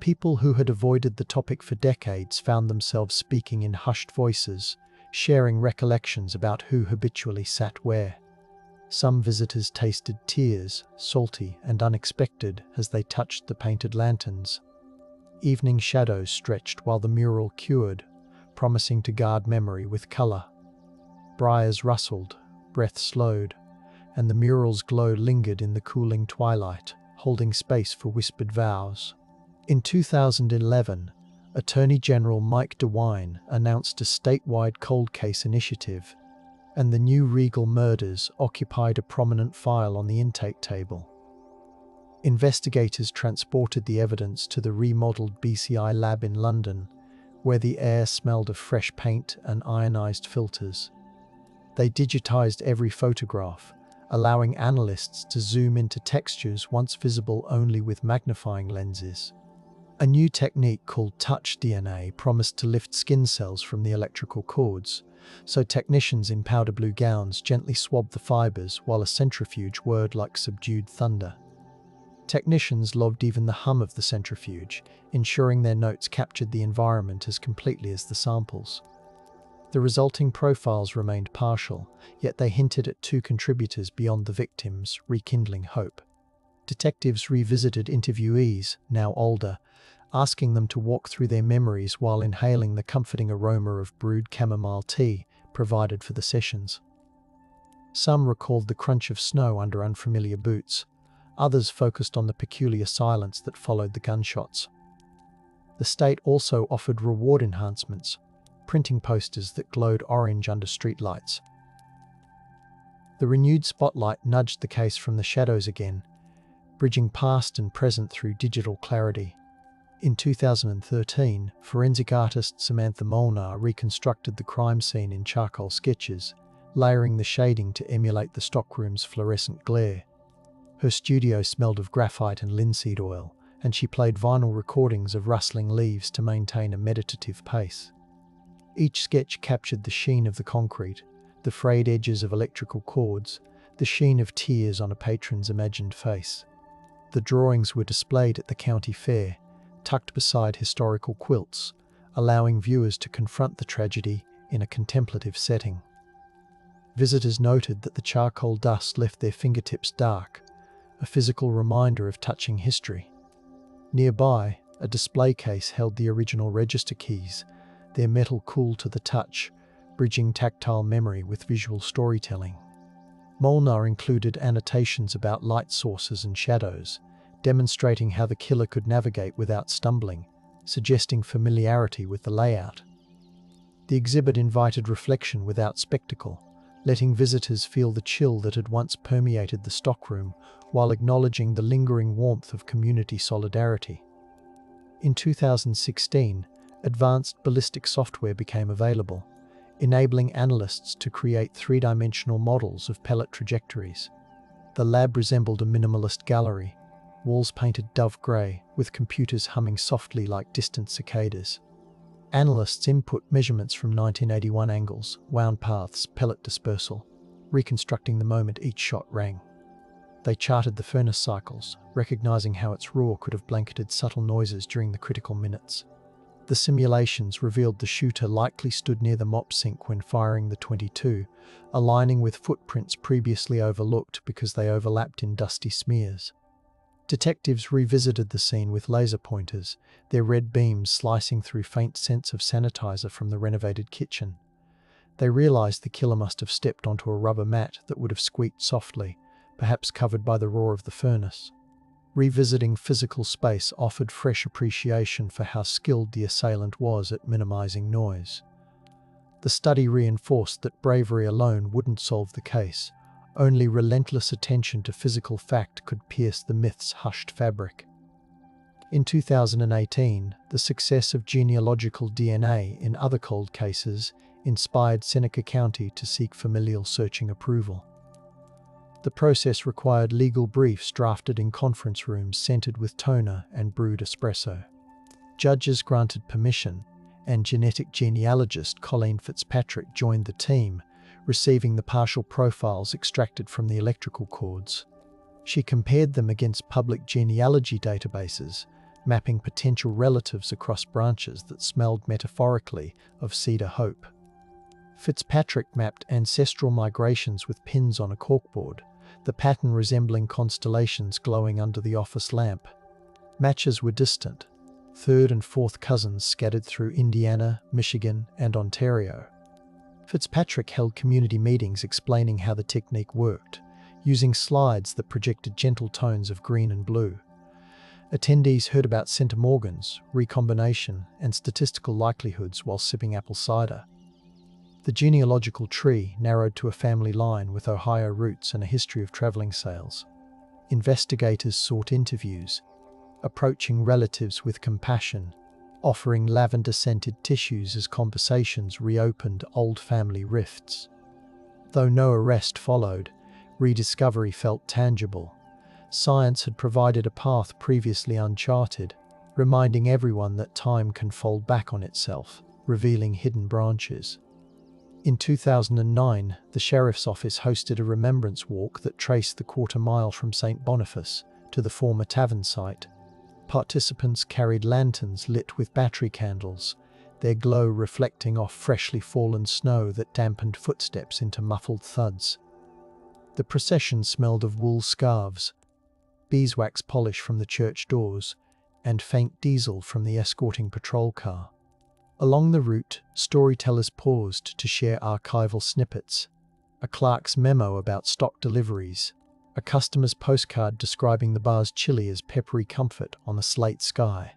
People who had avoided the topic for decades found themselves speaking in hushed voices, sharing recollections about who habitually sat where. Some visitors tasted tears, salty and unexpected, as they touched the painted lanterns. Evening shadows stretched while the mural cured, promising to guard memory with colour. Briars rustled, breath slowed, and the mural's glow lingered in the cooling twilight, holding space for whispered vows. In 2011, Attorney General Mike DeWine announced a statewide cold case initiative, and the new Regal murders occupied a prominent file on the intake table. Investigators transported the evidence to the remodeled BCI lab in London, where the air smelled of fresh paint and ionized filters. They digitized every photograph, allowing analysts to zoom into textures once visible only with magnifying lenses. A new technique called touch DNA promised to lift skin cells from the electrical cords, so technicians in powder blue gowns gently swabbed the fibers while a centrifuge whirred like subdued thunder. Technicians loved even the hum of the centrifuge, ensuring their notes captured the environment as completely as the samples. The resulting profiles remained partial, yet they hinted at two contributors beyond the victims, rekindling hope. Detectives revisited interviewees, now older, asking them to walk through their memories while inhaling the comforting aroma of brewed chamomile tea provided for the sessions. Some recalled the crunch of snow under unfamiliar boots. Others focused on the peculiar silence that followed the gunshots. The state also offered reward enhancements, printing posters that glowed orange under streetlights. The renewed spotlight nudged the case from the shadows again, bridging past and present through digital clarity. In 2013, forensic artist Samantha Molnar reconstructed the crime scene in charcoal sketches, layering the shading to emulate the stockroom's fluorescent glare. Her studio smelled of graphite and linseed oil, and she played vinyl recordings of rustling leaves to maintain a meditative pace. Each sketch captured the sheen of the concrete, the frayed edges of electrical cords, the sheen of tears on a patron's imagined face. The drawings were displayed at the county fair, tucked beside historical quilts, allowing viewers to confront the tragedy in a contemplative setting. Visitors noted that the charcoal dust left their fingertips dark, a physical reminder of touching history. Nearby, a display case held the original register keys, their metal cool to the touch, bridging tactile memory with visual storytelling. Molnar included annotations about light sources and shadows, demonstrating how the killer could navigate without stumbling, suggesting familiarity with the layout. The exhibit invited reflection without spectacle, letting visitors feel the chill that had once permeated the stockroom while acknowledging the lingering warmth of community solidarity. In 2016, advanced ballistic software became available, enabling analysts to create three-dimensional models of pellet trajectories. The lab resembled a minimalist gallery, walls painted dove grey, with computers humming softly like distant cicadas. Analysts input measurements from 1981 angles, wound paths, pellet dispersal, reconstructing the moment each shot rang. They charted the furnace cycles, recognizing how its roar could have blanketed subtle noises during the critical minutes. The simulations revealed the shooter likely stood near the mop sink when firing the .22, aligning with footprints previously overlooked because they overlapped in dusty smears. Detectives revisited the scene with laser pointers, their red beams slicing through faint scents of sanitizer from the renovated kitchen. They realized the killer must have stepped onto a rubber mat that would have squeaked softly, perhaps covered by the roar of the furnace. Revisiting physical space offered fresh appreciation for how skilled the assailant was at minimizing noise. The study reinforced that bravery alone wouldn't solve the case. Only relentless attention to physical fact could pierce the myth's hushed fabric. In 2018, the success of genealogical DNA in other cold cases inspired Seneca County to seek familial searching approval. The process required legal briefs drafted in conference rooms scented with toner and brewed espresso. Judges granted permission, and genetic genealogist Colleen Fitzpatrick joined the team, receiving the partial profiles extracted from the electrical cords. She compared them against public genealogy databases, mapping potential relatives across branches that smelled metaphorically of Cedar Hope. Fitzpatrick mapped ancestral migrations with pins on a corkboard, the pattern resembling constellations glowing under the office lamp. Matches were distant, third and fourth cousins scattered through Indiana, Michigan, and Ontario. Fitzpatrick held community meetings explaining how the technique worked, using slides that projected gentle tones of green and blue. Attendees heard about centimorgans, recombination, and statistical likelihoods while sipping apple cider. The genealogical tree narrowed to a family line with Ohio roots and a history of traveling sales. investigators sought interviews, approaching relatives with compassion, offering lavender-scented tissues as conversations reopened old family rifts. Though no arrest followed, rediscovery felt tangible. Science had provided a path previously uncharted, reminding everyone that time can fold back on itself, revealing hidden branches. In 2009, the Sheriff's Office hosted a remembrance walk that traced the quarter-mile from St. Boniface to the former tavern site. Participants carried lanterns lit with battery candles, their glow reflecting off freshly fallen snow that dampened footsteps into muffled thuds. The procession smelled of wool scarves, beeswax polish from the church doors, and faint diesel from the escorting patrol car. Along the route, storytellers paused to share archival snippets, a clerk's memo about stock deliveries, a customer's postcard describing the bar's chili as peppery comfort on a slate sky.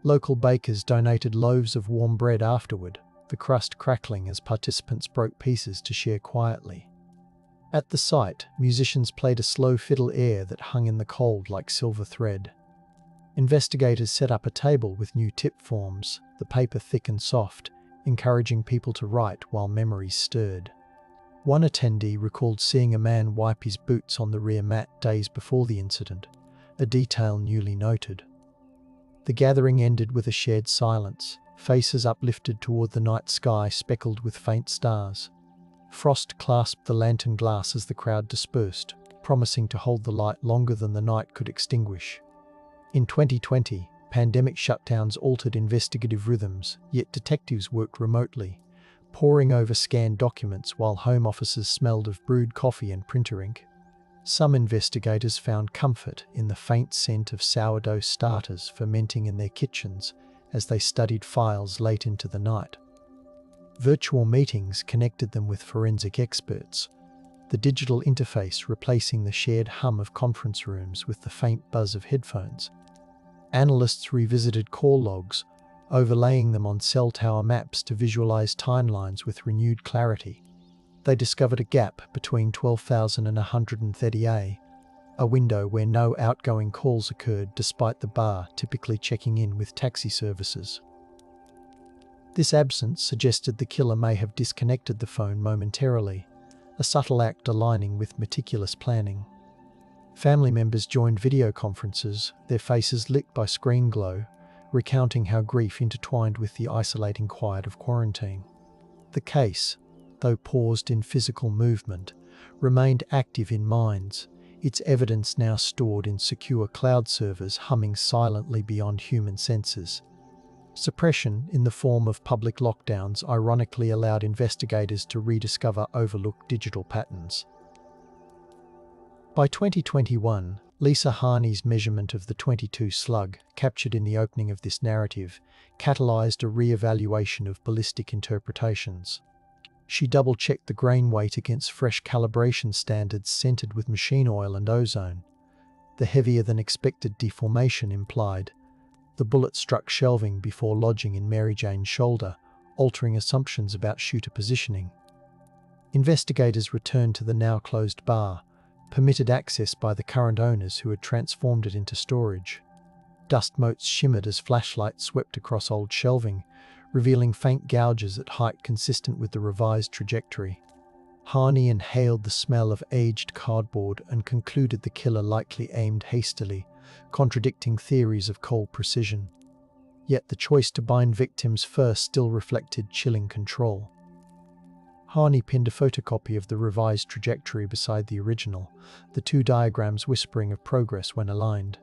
Local bakers donated loaves of warm bread afterward, the crust crackling as participants broke pieces to share quietly. At the site, musicians played a slow fiddle air that hung in the cold like silver thread. Investigators set up a table with new tip forms, the paper thick and soft, encouraging people to write while memories stirred. One attendee recalled seeing a man wipe his boots on the rear mat days before the incident, a detail newly noted. The gathering ended with a shared silence, faces uplifted toward the night sky speckled with faint stars. Frost clasped the lantern glass as the crowd dispersed, promising to hold the light longer than the night could extinguish. In 2020, pandemic shutdowns altered investigative rhythms, yet detectives worked remotely, poring over scanned documents while home offices smelled of brewed coffee and printer ink. Some investigators found comfort in the faint scent of sourdough starters fermenting in their kitchens as they studied files late into the night. Virtual meetings connected them with forensic experts, the digital interface replacing the shared hum of conference rooms with the faint buzz of headphones. Analysts revisited call logs, overlaying them on cell tower maps to visualize timelines with renewed clarity. They discovered a gap between 12,000 and 130A, a window where no outgoing calls occurred despite the bar typically checking in with taxi services. This absence suggested the killer may have disconnected the phone momentarily, a subtle act aligning with meticulous planning. Family members joined video conferences, their faces lit by screen glow, recounting how grief intertwined with the isolating quiet of quarantine. The case, though paused in physical movement, remained active in minds, its evidence now stored in secure cloud servers humming silently beyond human senses. Suppression in the form of public lockdowns ironically allowed investigators to rediscover overlooked digital patterns. By 2021, Lisa Harney's measurement of the 22 slug, captured in the opening of this narrative, catalyzed a re-evaluation of ballistic interpretations. She double-checked the grain weight against fresh calibration standards scented with machine oil and ozone. The heavier-than-expected deformation implied the bullet struck shelving before lodging in Mary Jane's shoulder, altering assumptions about shooter positioning. Investigators returned to the now-closed bar, permitted access by the current owners who had transformed it into storage. Dust motes shimmered as flashlights swept across old shelving, revealing faint gouges at height consistent with the revised trajectory. Harney inhaled the smell of aged cardboard and concluded the killer likely aimed hastily, contradicting theories of cold precision. Yet the choice to bind victims first still reflected chilling control. Harney pinned a photocopy of the revised trajectory beside the original, the two diagrams whispering of progress when aligned.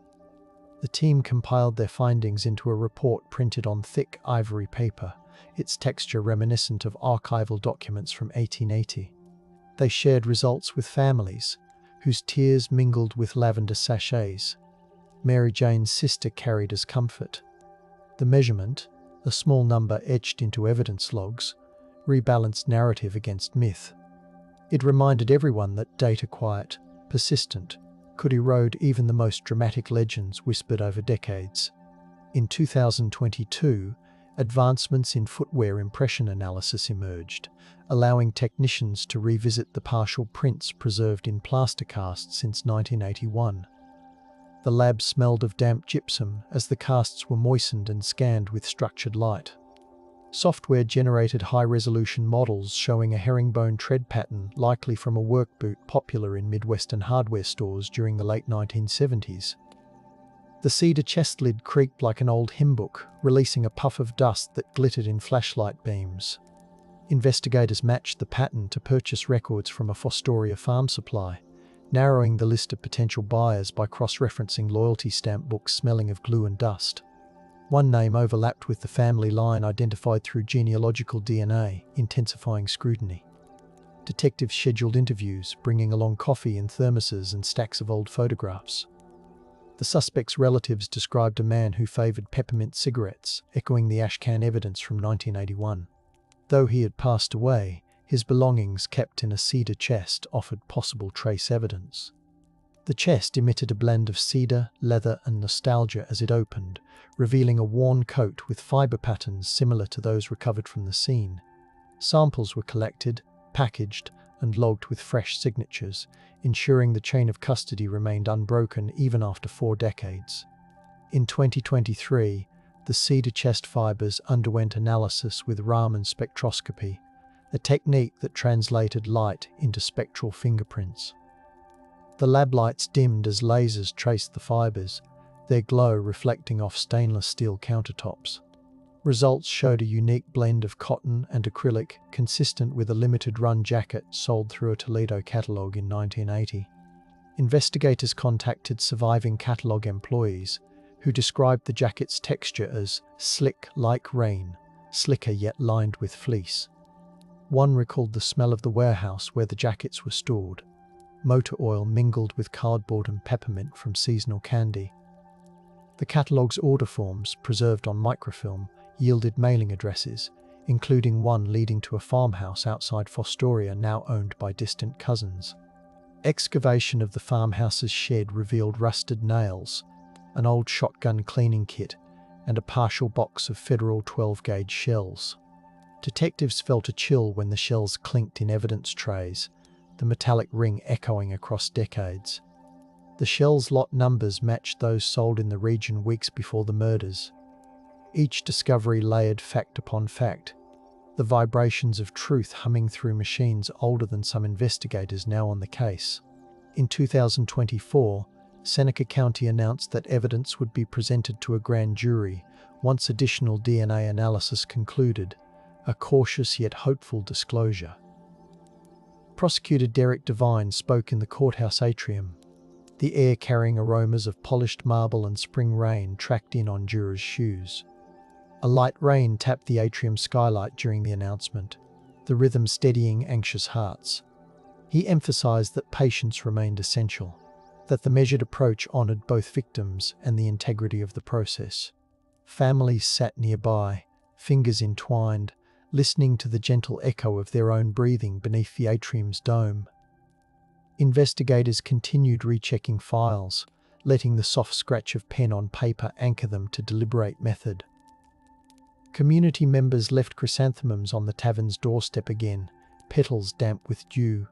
The team compiled their findings into a report printed on thick ivory paper, its texture reminiscent of archival documents from 1880. They shared results with families, whose tears mingled with lavender sachets. Mary Jane's sister carried as comfort. The measurement, a small number etched into evidence logs, rebalanced narrative against myth. It reminded everyone that data quiet, persistent, could erode even the most dramatic legends whispered over decades. In 2022, advancements in footwear impression analysis emerged, allowing technicians to revisit the partial prints preserved in plaster casts since 1981. The lab smelled of damp gypsum as the casts were moistened and scanned with structured light. Software generated high-resolution models showing a herringbone tread pattern likely from a work boot popular in Midwestern hardware stores during the late 1970s. The cedar chest lid creaked like an old hymn book, releasing a puff of dust that glittered in flashlight beams. Investigators matched the pattern to purchase records from a Fostoria farm supply, narrowing the list of potential buyers by cross-referencing loyalty stamp books smelling of glue and dust. One name overlapped with the family line identified through genealogical DNA, intensifying scrutiny. Detectives scheduled interviews, bringing along coffee in thermoses and stacks of old photographs. The suspect's relatives described a man who favoured peppermint cigarettes, echoing the ashcan evidence from 1981. Though he had passed away, his belongings kept in a cedar chest offered possible trace evidence. The chest emitted a blend of cedar, leather and nostalgia as it opened, revealing a worn coat with fibre patterns similar to those recovered from the scene. Samples were collected, packaged and logged with fresh signatures, ensuring the chain of custody remained unbroken even after 4 decades. In 2023, the cedar chest fibres underwent analysis with Raman spectroscopy, a technique that translated light into spectral fingerprints. The lab lights dimmed as lasers traced the fibres, their glow reflecting off stainless steel countertops. Results showed a unique blend of cotton and acrylic, consistent with a limited-run jacket sold through a Toledo catalogue in 1980. Investigators contacted surviving catalogue employees, who described the jacket's texture as slick like rain, slicker yet lined with fleece. One recalled the smell of the warehouse where the jackets were stored, motor oil mingled with cardboard and peppermint from seasonal candy. The catalogue's order forms, preserved on microfilm, yielded mailing addresses, including one leading to a farmhouse outside Fostoria now owned by distant cousins. Excavation of the farmhouse's shed revealed rusted nails, an old shotgun cleaning kit, and a partial box of federal 12-gauge shells. Detectives felt a chill when the shells clinked in evidence trays, the metallic ring echoing across decades. The shells' lot numbers matched those sold in the region weeks before the murders. Each discovery layered fact upon fact, the vibrations of truth humming through machines older than some investigators now on the case. In 2024, Seneca County announced that evidence would be presented to a grand jury once additional DNA analysis concluded, a cautious yet hopeful disclosure. Prosecutor Derek Devine spoke in the courthouse atrium, the air carrying aromas of polished marble and spring rain tracked in on jurors' shoes. A light rain tapped the atrium skylight during the announcement, the rhythm steadying anxious hearts. He emphasized that patience remained essential, that the measured approach honored both victims and the integrity of the process. Families sat nearby, fingers entwined, listening to the gentle echo of their own breathing beneath the atrium's dome. Investigators continued rechecking files, letting the soft scratch of pen on paper anchor them to deliberate method. Community members left chrysanthemums on the tavern's doorstep again, petals damp with dew.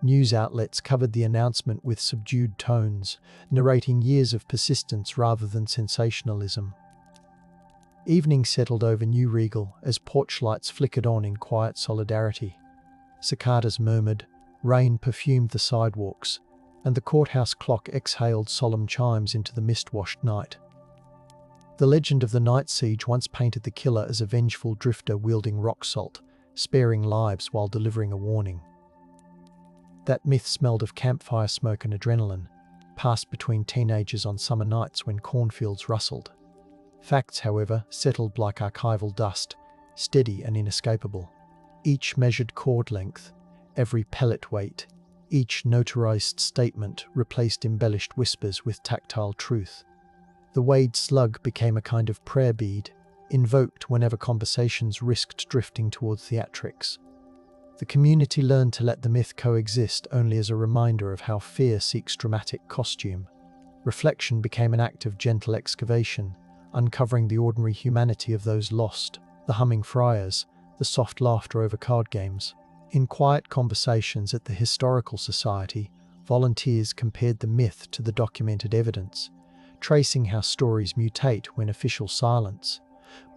News outlets covered the announcement with subdued tones, narrating years of persistence rather than sensationalism. Evening settled over New Regal as porch lights flickered on in quiet solidarity. Cicadas murmured, rain perfumed the sidewalks, and the courthouse clock exhaled solemn chimes into the mist-washed night. The legend of the night siege once painted the killer as a vengeful drifter wielding rock salt, sparing lives while delivering a warning. That myth smelled of campfire smoke and adrenaline, passed between teenagers on summer nights when cornfields rustled. Facts, however, settled like archival dust, steady and inescapable. Each measured cord length, every pellet weight, each notarized statement replaced embellished whispers with tactile truth. The Wade slug became a kind of prayer bead, invoked whenever conversations risked drifting toward theatrics. The community learned to let the myth coexist only as a reminder of how fear seeks dramatic costume. Reflection became an act of gentle excavation, uncovering the ordinary humanity of those lost, the humming friars, the soft laughter over card games. In quiet conversations at the Historical Society, volunteers compared the myth to the documented evidence, tracing how stories mutate when official silence,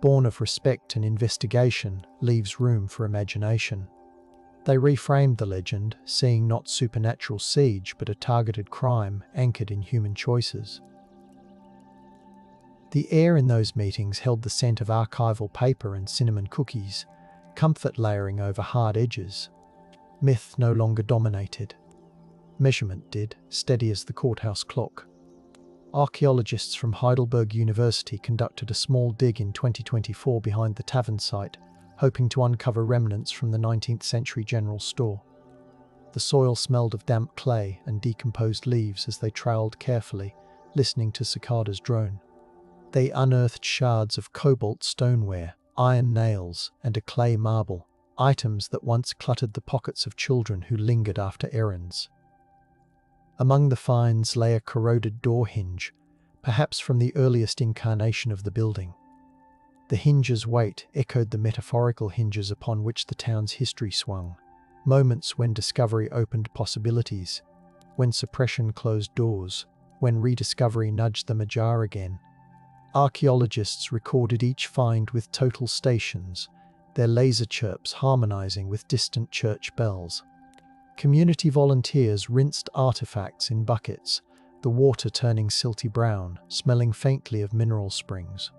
born of respect and investigation, leaves room for imagination. They reframed the legend, seeing not supernatural siege but a targeted crime anchored in human choices. The air in those meetings held the scent of archival paper and cinnamon cookies, comfort layering over hard edges. Myth no longer dominated. Measurement did, steady as the courthouse clock. Archaeologists from Heidelberg University conducted a small dig in 2024 behind the tavern site, hoping to uncover remnants from the 19th century general store. The soil smelled of damp clay and decomposed leaves as they trailed carefully, listening to cicadas drone. They unearthed shards of cobalt stoneware, iron nails, and a clay marble, items that once cluttered the pockets of children who lingered after errands. Among the finds lay a corroded door hinge, perhaps from the earliest incarnation of the building. The hinge's weight echoed the metaphorical hinges upon which the town's history swung, moments when discovery opened possibilities, when suppression closed doors, when rediscovery nudged them ajar again. Archaeologists recorded each find with total stations, their laser chirps harmonizing with distant church bells. Community volunteers rinsed artifacts in buckets, the water turning silty brown, smelling faintly of mineral springs.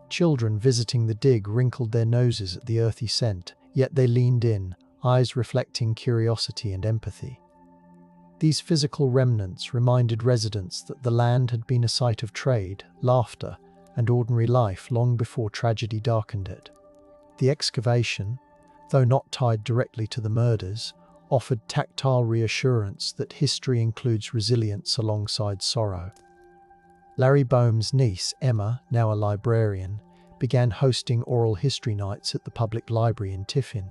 Children visiting the dig wrinkled their noses at the earthy scent, yet they leaned in, eyes reflecting curiosity and empathy. These physical remnants reminded residents that the land had been a site of trade, laughter, and ordinary life long before tragedy darkened it. The excavation, though not tied directly to the murders, offered tactile reassurance that history includes resilience alongside sorrow. Larry Boehm's niece, Emma, now a librarian, began hosting oral history nights at the public library in Tiffin.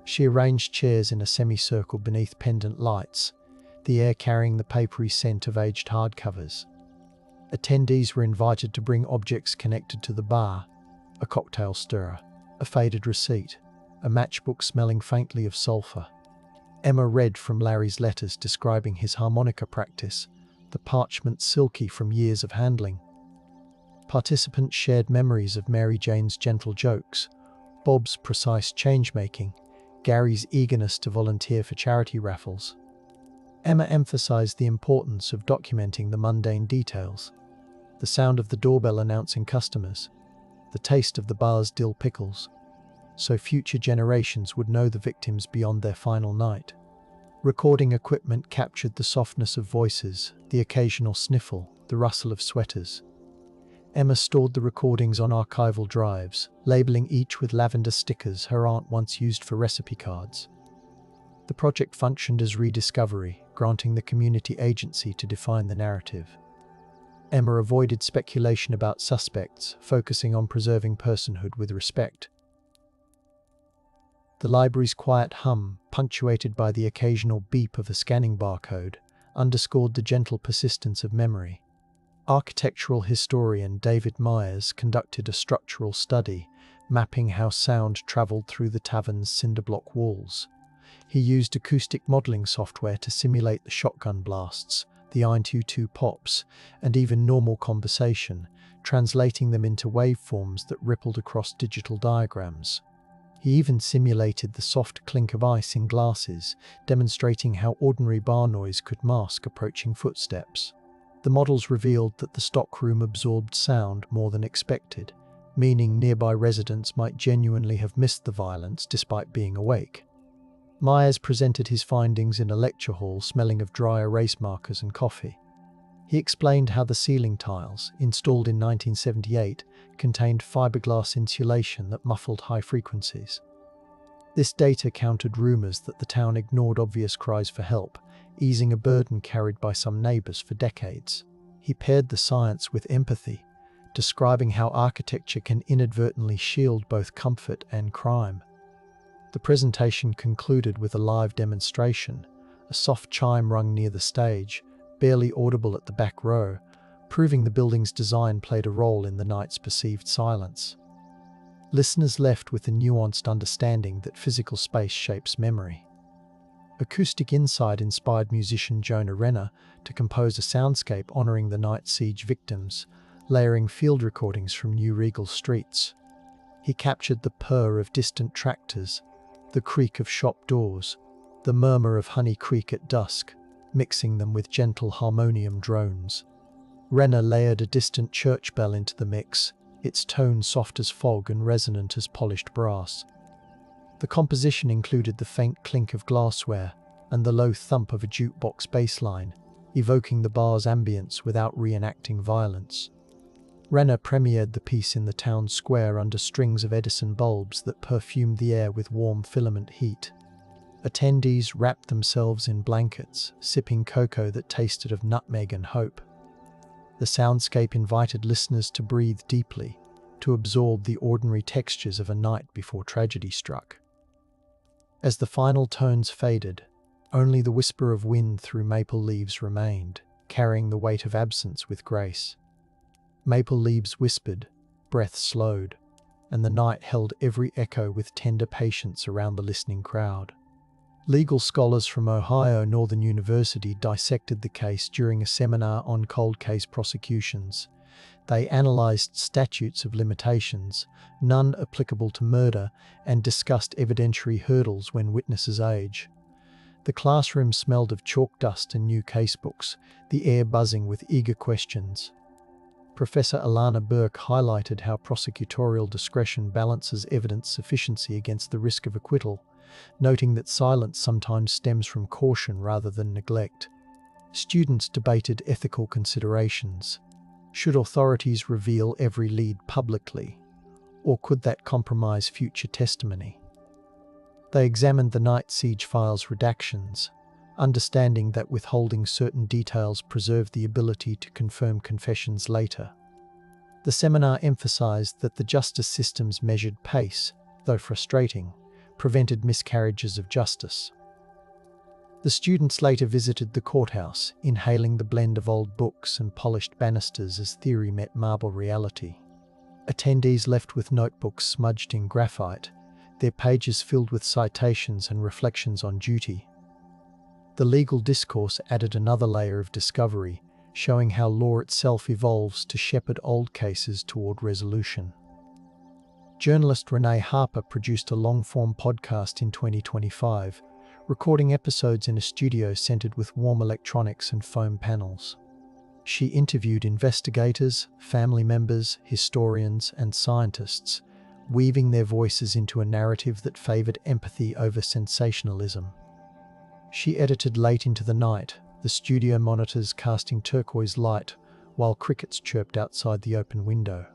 She arranged chairs in a semicircle beneath pendant lights, the air carrying the papery scent of aged hardcovers. Attendees were invited to bring objects connected to the bar, a cocktail stirrer, a faded receipt, a matchbook smelling faintly of sulphur. Emma read from Larry's letters describing his harmonica practice, the parchment silky from years of handling. Participants shared memories of Mary Jane's gentle jokes, Bob's precise change-making, Gary's eagerness to volunteer for charity raffles. Emma emphasized the importance of documenting the mundane details, the sound of the doorbell announcing customers, the taste of the bar's dill pickles, so future generations would know the victims beyond their final night. Recording equipment captured the softness of voices, the occasional sniffle, the rustle of sweaters. Emma stored the recordings on archival drives, labeling each with lavender stickers her aunt once used for recipe cards. The project functioned as rediscovery, granting the community agency to define the narrative. Emma avoided speculation about suspects, focusing on preserving personhood with respect. The library's quiet hum, punctuated by the occasional beep of a scanning barcode, underscored the gentle persistence of memory. Architectural historian David Myers conducted a structural study, mapping how sound traveled through the tavern's cinderblock walls. He used acoustic modeling software to simulate the shotgun blasts, the 922 pops, and even normal conversation, translating them into waveforms that rippled across digital diagrams. He even simulated the soft clink of ice in glasses, demonstrating how ordinary bar noise could mask approaching footsteps. The models revealed that the stockroom absorbed sound more than expected, meaning nearby residents might genuinely have missed the violence despite being awake. Myers presented his findings in a lecture hall smelling of dry erase markers and coffee. He explained how the ceiling tiles, installed in 1978, contained fiberglass insulation that muffled high frequencies. This data countered rumors that the town ignored obvious cries for help, easing a burden carried by some neighbors for decades. He paired the science with empathy, describing how architecture can inadvertently shield both comfort and crime. The presentation concluded with a live demonstration, a soft chime rung near the stage, barely audible at the back row, proving the building's design played a role in the night's perceived silence. Listeners left with a nuanced understanding that physical space shapes memory. Acoustic Insight inspired musician Jonah Renner to compose a soundscape honoring the night siege victims, layering field recordings from New Regal streets. He captured the purr of distant tractors, the creak of shop doors, the murmur of Honey Creek at dusk, mixing them with gentle harmonium drones. Renner layered a distant church bell into the mix, its tone soft as fog and resonant as polished brass. The composition included the faint clink of glassware and the low thump of a jukebox bass line, evoking the bar's ambience without reenacting violence. Renner premiered the piece in the town square under strings of Edison bulbs that perfumed the air with warm filament heat. Attendees wrapped themselves in blankets, sipping cocoa that tasted of nutmeg and hope. The soundscape invited listeners to breathe deeply, to absorb the ordinary textures of a night before tragedy struck. As the final tones faded, only the whisper of wind through maple leaves remained, carrying the weight of absence with grace. Maple leaves whispered, breath slowed, and the night held every echo with tender patience around the listening crowd. Legal scholars from Ohio Northern University dissected the case during a seminar on cold case prosecutions. They analyzed statutes of limitations, none applicable to murder, and discussed evidentiary hurdles when witnesses age. The classroom smelled of chalk dust and new casebooks, the air buzzing with eager questions. Professor Alana Burke highlighted how prosecutorial discretion balances evidence sufficiency against the risk of acquittal, noting that silence sometimes stems from caution rather than neglect. Students debated ethical considerations. Should authorities reveal every lead publicly, or could that compromise future testimony? They examined the night siege file's redactions, understanding that withholding certain details preserved the ability to confirm confessions later. The seminar emphasized that the justice system's measured pace, though frustrating, prevented miscarriages of justice. The students later visited the courthouse, inhaling the blend of old books and polished banisters as theory met marble reality. Attendees left with notebooks smudged in graphite, their pages filled with citations and reflections on duty. The legal discourse added another layer of discovery, showing how law itself evolves to shepherd old cases toward resolution. Journalist Renee Harper produced a long-form podcast in 2025, recording episodes in a studio scented with warm electronics and foam panels. She interviewed investigators, family members, historians, and scientists, weaving their voices into a narrative that favored empathy over sensationalism. She edited late into the night, the studio monitors casting turquoise light while crickets chirped outside the open window.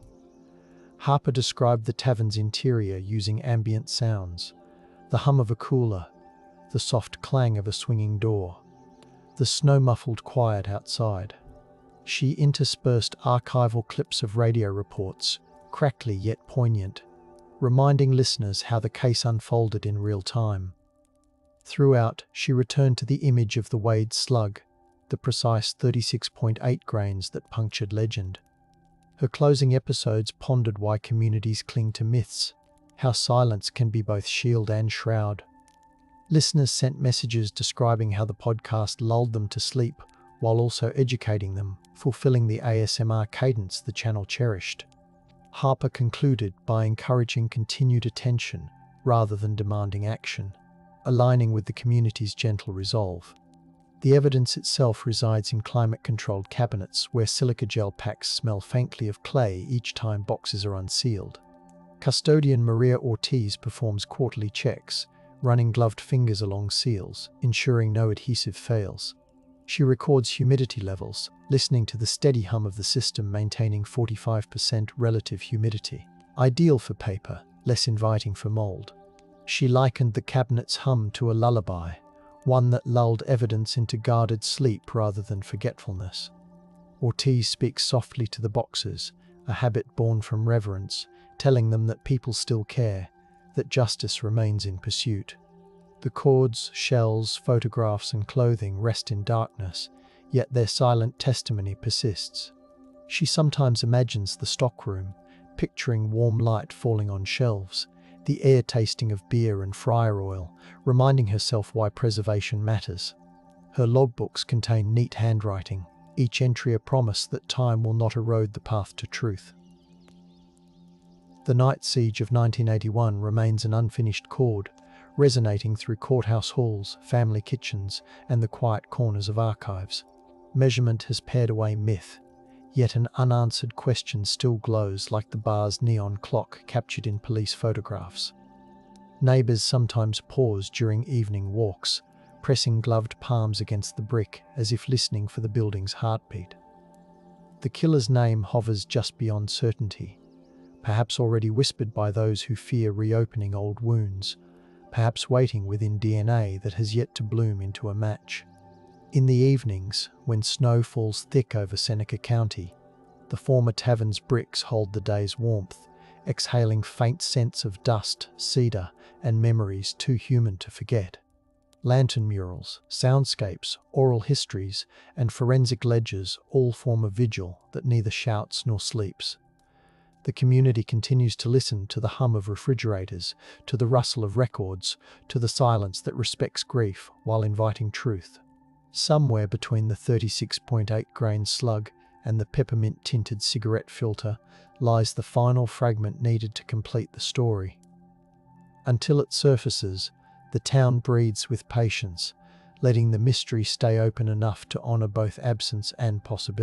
Harper described the tavern's interior using ambient sounds, the hum of a cooler, the soft clang of a swinging door, the snow-muffled quiet outside. She interspersed archival clips of radio reports, crackly yet poignant, reminding listeners how the case unfolded in real time. Throughout, she returned to the image of the Wade slug, the precise 36.8 grains that punctured legend. Her closing episodes pondered why communities cling to myths, how silence can be both shield and shroud. Listeners sent messages describing how the podcast lulled them to sleep while also educating them, fulfilling the ASMR cadence the channel cherished. Harper concluded by encouraging continued attention rather than demanding action, aligning with the community's gentle resolve. The evidence itself resides in climate-controlled cabinets where silica gel packs smell faintly of clay each time boxes are unsealed. Custodian Maria Ortiz performs quarterly checks, running gloved fingers along seals, ensuring no adhesive fails. She records humidity levels, listening to the steady hum of the system maintaining 45% relative humidity. Ideal for paper, less inviting for mold. She likened the cabinet's hum to a lullaby, one that lulled evidence into guarded sleep rather than forgetfulness. Ortiz speaks softly to the boxes, a habit born from reverence, telling them that people still care, that justice remains in pursuit. The cords, shells, photographs, and clothing rest in darkness, yet their silent testimony persists. She sometimes imagines the stockroom, picturing warm light falling on shelves, the air tasting of beer and fryer oil, reminding herself why preservation matters. Her logbooks contain neat handwriting, each entry a promise that time will not erode the path to truth. The night siege of 1981 remains an unfinished chord, resonating through courthouse halls, family kitchens, and the quiet corners of archives. Measurement has pared away myth, yet an unanswered question still glows like the bar's neon clock captured in police photographs. Neighbours sometimes pause during evening walks, pressing gloved palms against the brick as if listening for the building's heartbeat. The killer's name hovers just beyond certainty, perhaps already whispered by those who fear reopening old wounds, perhaps waiting within DNA that has yet to bloom into a match. In the evenings, when snow falls thick over Seneca County, the former tavern's bricks hold the day's warmth, exhaling faint scents of dust, cedar, and memories too human to forget. Lantern murals, soundscapes, oral histories, and forensic ledgers all form a vigil that neither shouts nor sleeps. The community continues to listen to the hum of refrigerators, to the rustle of records, to the silence that respects grief while inviting truth. Somewhere between the 36.8 grain slug and the peppermint-tinted cigarette filter lies the final fragment needed to complete the story. Until it surfaces, the town breathes with patience, letting the mystery stay open enough to honor both absence and possibility.